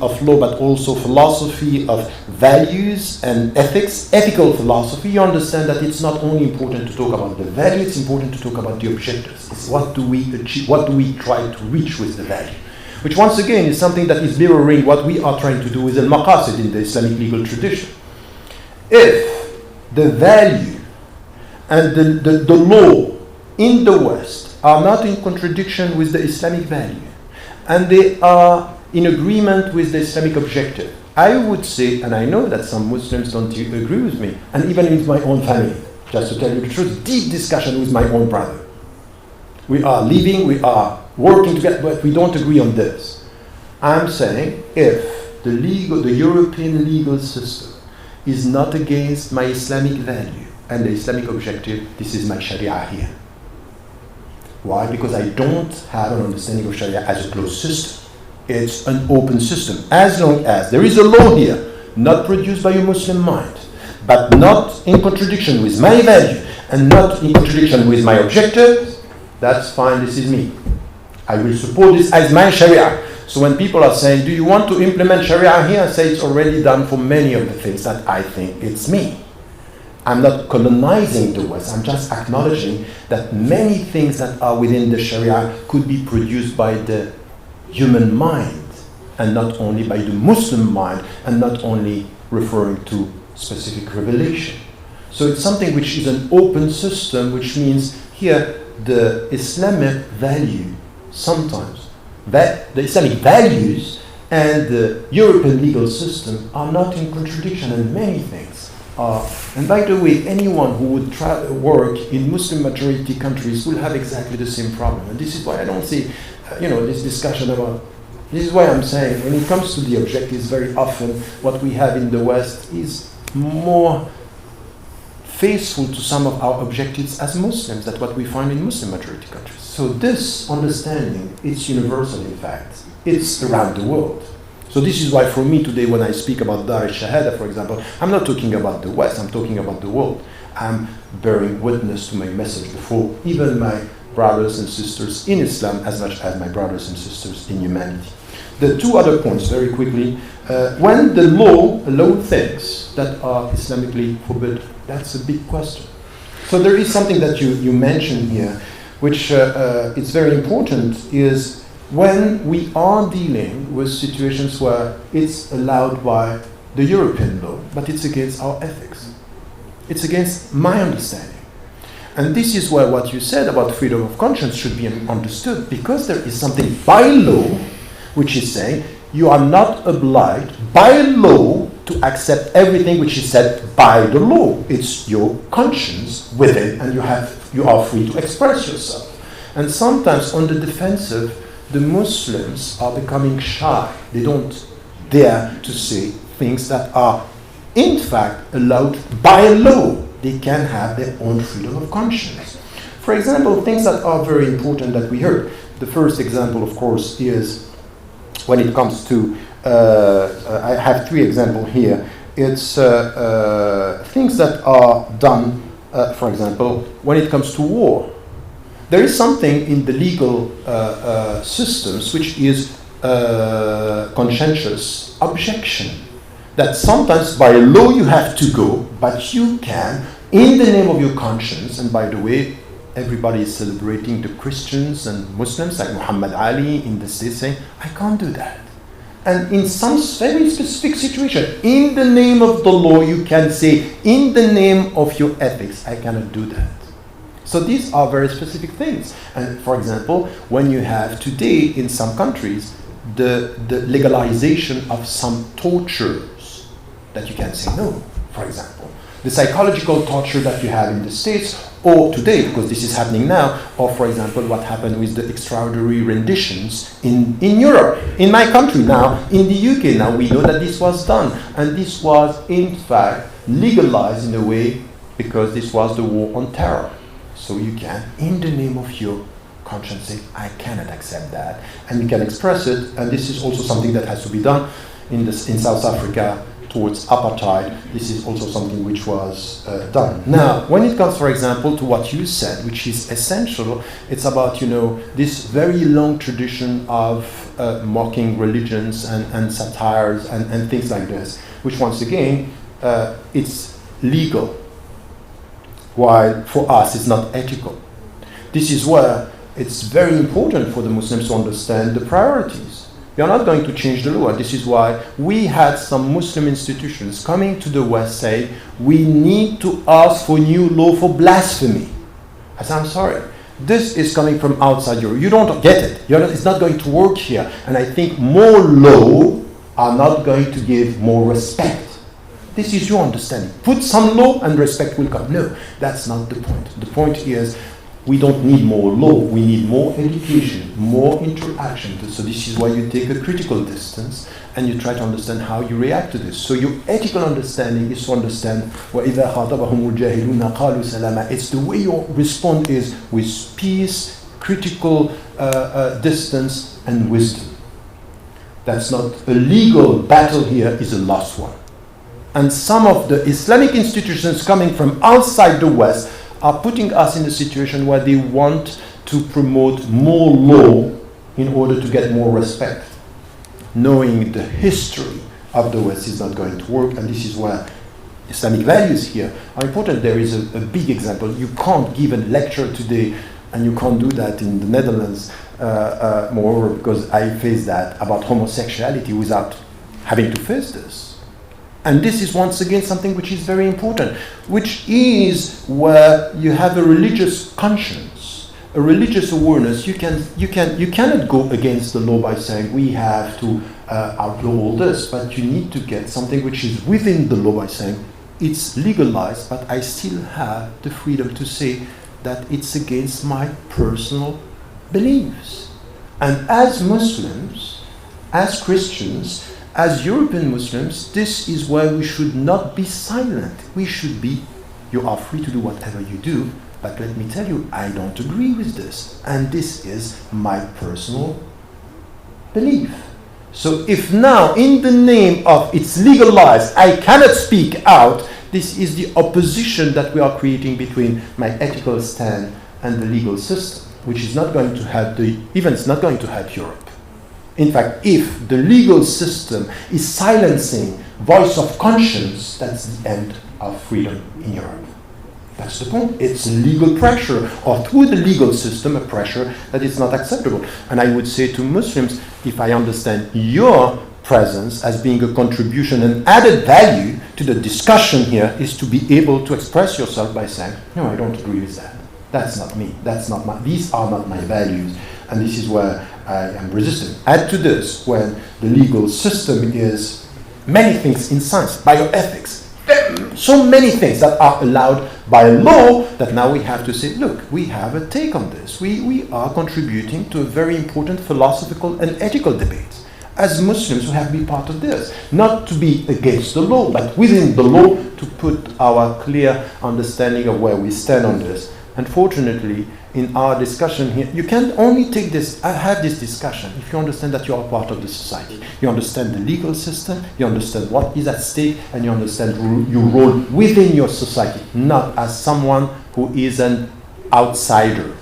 of law, but also philosophy of values and ethics, ethical philosophy, you understand that it's not only important to talk about the value, it's important to talk about the objectives. It's what do we achieve, what do we try to reach with the value? Which once again is something that is mirroring what we are trying to do with al-maqasid in the Islamic legal tradition. If the value and the law in the West are not in contradiction with the Islamic value, and they are in agreement with the Islamic objective, I would say, and I know that some Muslims don't agree with me, and even with my own family, just to tell you the truth, deep discussion with my own brother. We are living, we are working together, but we don't agree on this. I'm saying if the European legal system is not against my Islamic value and the Islamic objective, this is my Sharia here. Why? Because I don't have an understanding of Sharia as a closed system. It's an open system. As long as there is a law here, not produced by a Muslim mind, but not in contradiction with my value and not in contradiction with my objectives, that's fine, this is me. I will support this as my Sharia. So when people are saying, do you want to implement Sharia here? I say it's already done for many of the things that I think it's me. I'm not colonizing the West, I'm just acknowledging that many things that are within the Sharia could be produced by the human mind and not only by the Muslim mind and not only referring to specific revelation. So it's something which is an open system, which means here the Islamic value sometimes, that the Islamic values and the European legal system are not in contradiction in many things. And by the way, anyone who would work in Muslim majority countries will have exactly the same problem. And this is why I don't see, this discussion about, this is why I'm saying when it comes to the objectives, very often what we have in the West is more faithful to some of our objectives as Muslims than what we find in Muslim majority countries. So this understanding, it's universal in fact. It's around the world. So this is why for me today when I speak about Dar al-Shahada, for example, I'm not talking about the West, I'm talking about the world. I'm bearing witness to my message before even my brothers and sisters in Islam as much as my brothers and sisters in humanity. The two other points, very quickly. When the law allows things that are Islamically forbidden, that's a big question. So there is something that you mentioned here, which is very important, is when we are dealing with situations where it's allowed by the European law, but it's against our ethics. It's against my understanding. And this is where what you said about freedom of conscience should be understood, because there is something by law which is saying you are not obliged by law to accept everything which is said by the law. It's your conscience within, and you are free to express yourself. And sometimes on the defensive, the Muslims are becoming shy. They don't dare to say things that are in fact allowed by law. They can have their own freedom of conscience. For example, things that are very important that we heard. The first example, of course, is when it comes to, I have three examples here. It's things that are done, for example, when it comes to war. There is something in the legal systems which is conscientious objection. That sometimes by law you have to go, but you can, in the name of your conscience. And by the way, everybody is celebrating the Christians and Muslims, like Muhammad Ali in the States, saying, I can't do that. And in some very specific situation, in the name of the law, you can say, in the name of your ethics, I cannot do that. So these are very specific things. And for example, when you have today in some countries, the legalization of some tortures, that you can say no, for example. The psychological torture that you have in the States, or today, because this is happening now, or for example, what happened with the extraordinary renditions in Europe, in my country now, in the UK now, we know that this was done. And this was, in fact, legalized in a way because this was the war on terror. So you can, in the name of your conscience, say, I cannot accept that. And you can express it, and this is also something that has to be done in South Africa towards apartheid. This is also something which was done. Now, when it comes, for example, to what you said, which is essential, it's about, this very long tradition of mocking religions and satires and things like this, which once again, it's legal, while for us it's not ethical. This is where it's very important for the Muslims to understand the priorities. You're not going to change the law. This is why we had some Muslim institutions coming to the West saying, we need to ask for new law for blasphemy. I said, I'm sorry. This is coming from outside Europe. You don't get it. It's not going to work here. And I think more law are not going to give more respect. This is your understanding. Put some law and respect will come. No, that's not the point. The point is, we don't need more law, we need more education, more interaction. So this is why you take a critical distance and you try to understand how you react to this. So your ethical understanding is to understand وَإِذَا خَاطَبَهُمُ الْجَاهِلُونَ قَالُوا سَلَامًا. It's the way you respond is with peace, critical distance and wisdom. That's not a legal battle here, is a lost one. And some of the Islamic institutions coming from outside the West are putting us in a situation where they want to promote more law in order to get more respect. Knowing the history of the West is not going to work, and this is where Islamic values here are important. There is a big example. You can't give a lecture today, and you can't do that in the Netherlands, moreover, because I face that, about homosexuality without having to face this. And this is once again something which is very important, which is where you have a religious conscience, a religious awareness. You cannot go against the law by saying we have to outlaw all this, but you need to get something which is within the law by saying it's legalized, but I still have the freedom to say that it's against my personal beliefs. And as Muslims, as Christians, as European Muslims, this is why we should not be silent. We should be, you are free to do whatever you do, but let me tell you, I don't agree with this. And this is my personal belief. So if now, in the name of it's legalized, I cannot speak out, This is the opposition that we are creating between my ethical stand and the legal system, which is not going to help it's not going to help Europe. In fact, if the legal system is silencing voice of conscience, that's the end of freedom in Europe. That's the point. It's legal pressure, or through the legal system, a pressure that is not acceptable. And I would say to Muslims, if I understand your presence as being a contribution and added value to the discussion here, is to be able to express yourself by saying, no, I don't agree with that. That's not me. These are not my values. And this is where I am resistant. Add to this, when the legal system is many things in science, bioethics, so many things that are allowed by law, that now we have to say, look, we have a take on this. We are contributing to a very important philosophical and ethical debate. As Muslims, we have to be part of this. Not to be against the law, but within the law to put our clear understanding of where we stand on this. Unfortunately, in our discussion here, you can only have this discussion if you understand that you are part of the society. You understand the legal system, you understand what is at stake, and you understand your role within your society, not as someone who is an outsider.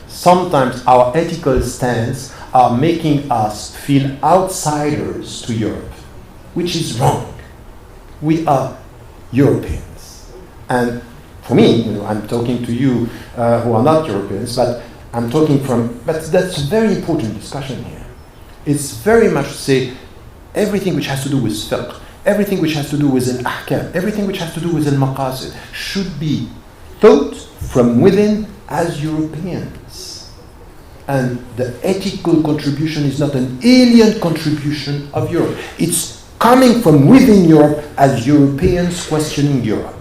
Sometimes our ethical stance are making us feel outsiders to Europe, which is wrong. We are Europeans. And for me, I'm talking to you who are not Europeans, but that's a very important discussion here. It's very much to say everything which has to do with fiqh, everything which has to do with al-ahkam, everything which has to do with al-maqasid should be thought from within as Europeans. And the ethical contribution is not an alien contribution of Europe. It's coming from within Europe as Europeans questioning Europe.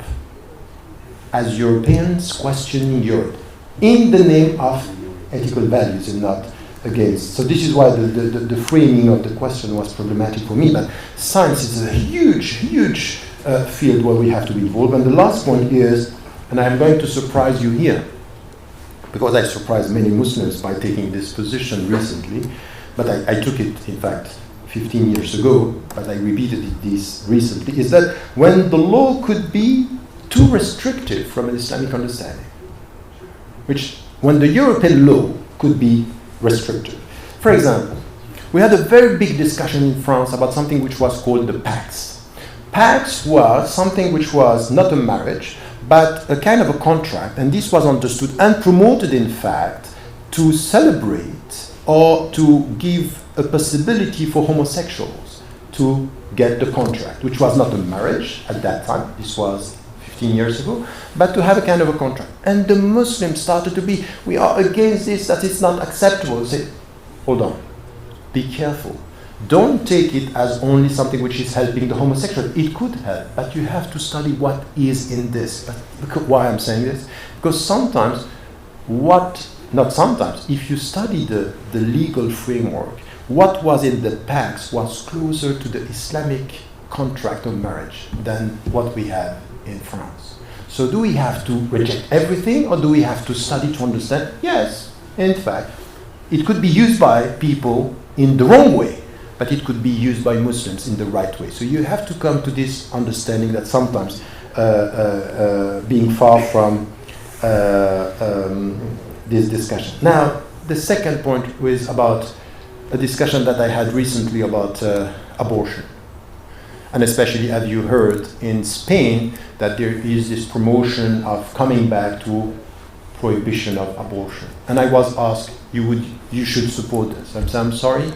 As Europeans questioning Europe in the name of ethical values and not against. So this is why the framing of the question was problematic for me. But science is a huge field where we have to be involved. And the last point is, and I'm going to surprise you here, because I surprised many Muslims by taking this position recently, but I took it, in fact, 15 years ago, but I repeated this recently, is that when the law could be too restrictive from an Islamic understanding, which when the European law could be restrictive. For example, we had a very big discussion in France about something which was called the Pax. Pax was something which was not a marriage, but a kind of a contract, and this was understood and promoted, in fact, to celebrate or to give a possibility for homosexuals to get the contract, which was not a marriage at that time. This was 15 years ago, but to have a kind of a contract. And the Muslims started to be, we are against this, that it's not acceptable. Say, hold on, be careful. Don't take it as only something which is helping the homosexual. It could help, but you have to study what is in this. But look why I'm saying this. Because sometimes, if you study the legal framework, what was in the Pax was closer to the Islamic contract of marriage than what we have in France. So do we have to reject everything, or do we have to study to understand? Yes, in fact, it could be used by people in the wrong way, but it could be used by Muslims in the right way. So you have to come to this understanding that sometimes being far from this discussion. Now, the second point was about a discussion that I had recently about abortion. And especially, have you heard in Spain that there is this promotion of coming back to prohibition of abortion? And I was asked, you should support this. I'm sorry,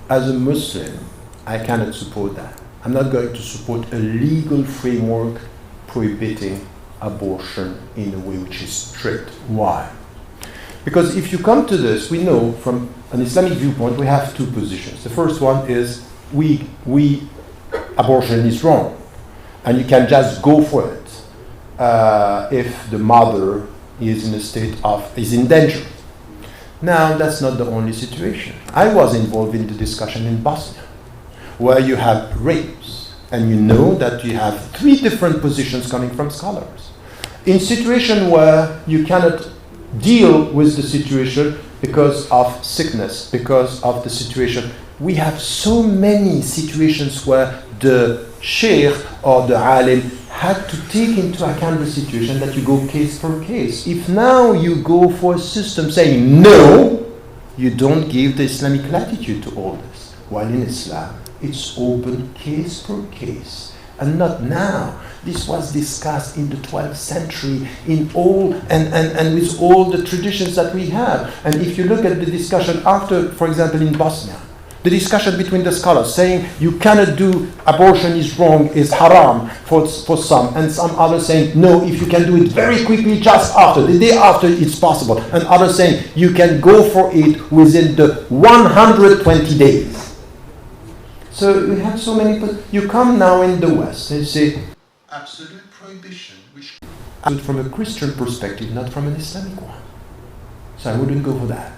as a Muslim, I cannot support that. I'm not going to support a legal framework prohibiting abortion in a way which is strict. Why? Because if you come to this, we know from an Islamic viewpoint, we have two positions. The first one is abortion is wrong, and you can just go for it if the mother is in a state is in danger. Now, that's not the only situation. I was involved in the discussion in Bosnia, where you have rapes, and you know that you have three different positions coming from scholars. In situation where you cannot deal with the situation because of sickness, because of the situation, we have so many situations where the sheikh or the alim had to take into account the situation that you go case per case. If now you go for a system saying no, you don't give the Islamic latitude to all this. While in Islam, it's open case per case. And not now. This was discussed in the 12th century in all and with all the traditions that we have. And if you look at the discussion after, for example, in Bosnia, the discussion between the scholars saying you cannot do abortion is wrong, is haram for some, and some others saying no, if you can do it very quickly just after, the day after it's possible, and others saying you can go for it within the 120 days. So we have so many, but you come now in the West and say absolute prohibition, which from a Christian perspective, not from an Islamic one. So I wouldn't go for that.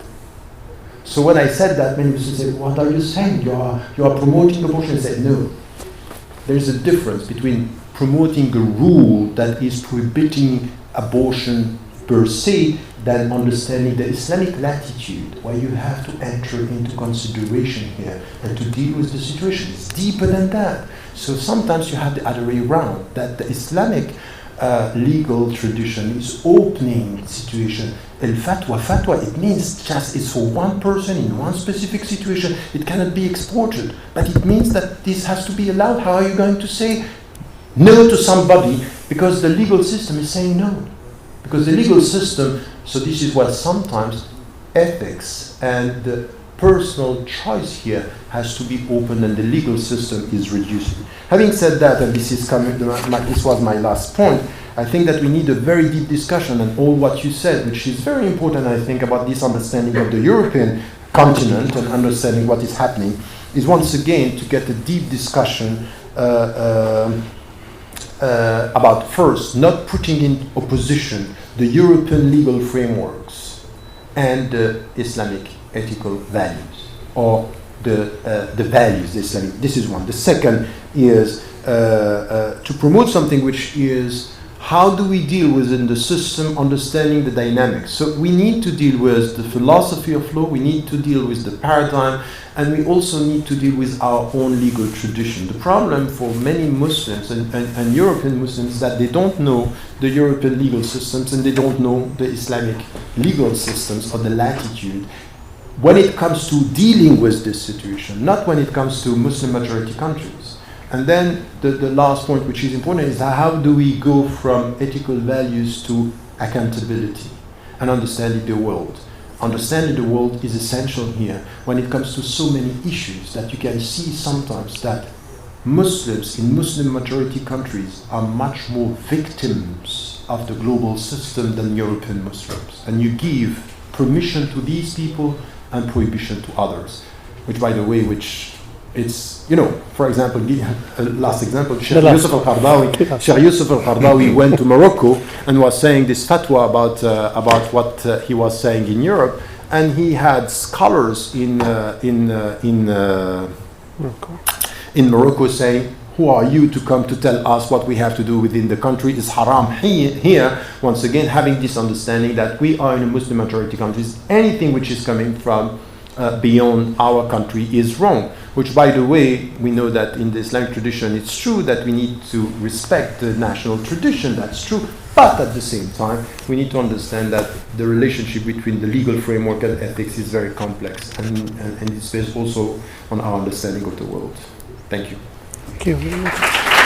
So when I said that, many people said, what are you saying? You are promoting abortion. I said, no. There's a difference between promoting a rule that is prohibiting abortion per se than understanding the Islamic latitude, where you have to enter into consideration here and to deal with the situation. It's deeper than that. So sometimes you have the other way around, that the Islamic legal tradition is opening situation. Fatwa, it means just it's for one person in one specific situation. It cannot be exported. But it means that this has to be allowed. How are you going to say no to somebody because the legal system is saying no? Because the legal system, so this is what sometimes ethics and the personal choice here has to be open and the legal system is reducing. Having said that, and this was my last point, I think that we need a very deep discussion on all what you said, which is very important, I think, about this understanding of the European continent and understanding what is happening, is once again to get a deep discussion about first, not putting in opposition the European legal frameworks and the Islamic ethical values, or the values, the Islamic. This is one. The second is to promote something which is how do we deal within the system, understanding the dynamics. So we need to deal with the philosophy of law, we need to deal with the paradigm, and we also need to deal with our own legal tradition. The problem for many Muslims and European Muslims is that they don't know the European legal systems and they don't know the Islamic legal systems or the latitude when it comes to dealing with this situation, not when it comes to Muslim majority countries. And then the last point, which is important, is how do we go from ethical values to accountability and understanding the world. Understanding the world is essential here when it comes to so many issues that you can see sometimes that Muslims in Muslim majority countries are much more victims of the global system than European Muslims. And you give permission to these people and prohibition to others, which, by the way, it's, for example, last example, Sheikh Yusuf al-Qardawi went to Morocco and was saying this fatwa about what he was saying in Europe, and he had scholars in Morocco saying, who are you to come to tell us what we have to do within the country? Is haram here. Once again, having this understanding that we are in a Muslim majority countries, anything which is coming from beyond our country is wrong. Which, by the way, we know that in the Islamic tradition, it's true that we need to respect the national tradition, that's true. But at the same time, we need to understand that the relationship between the legal framework and ethics is very complex. And it's based also on our understanding of the world. Thank you. Thank you very much.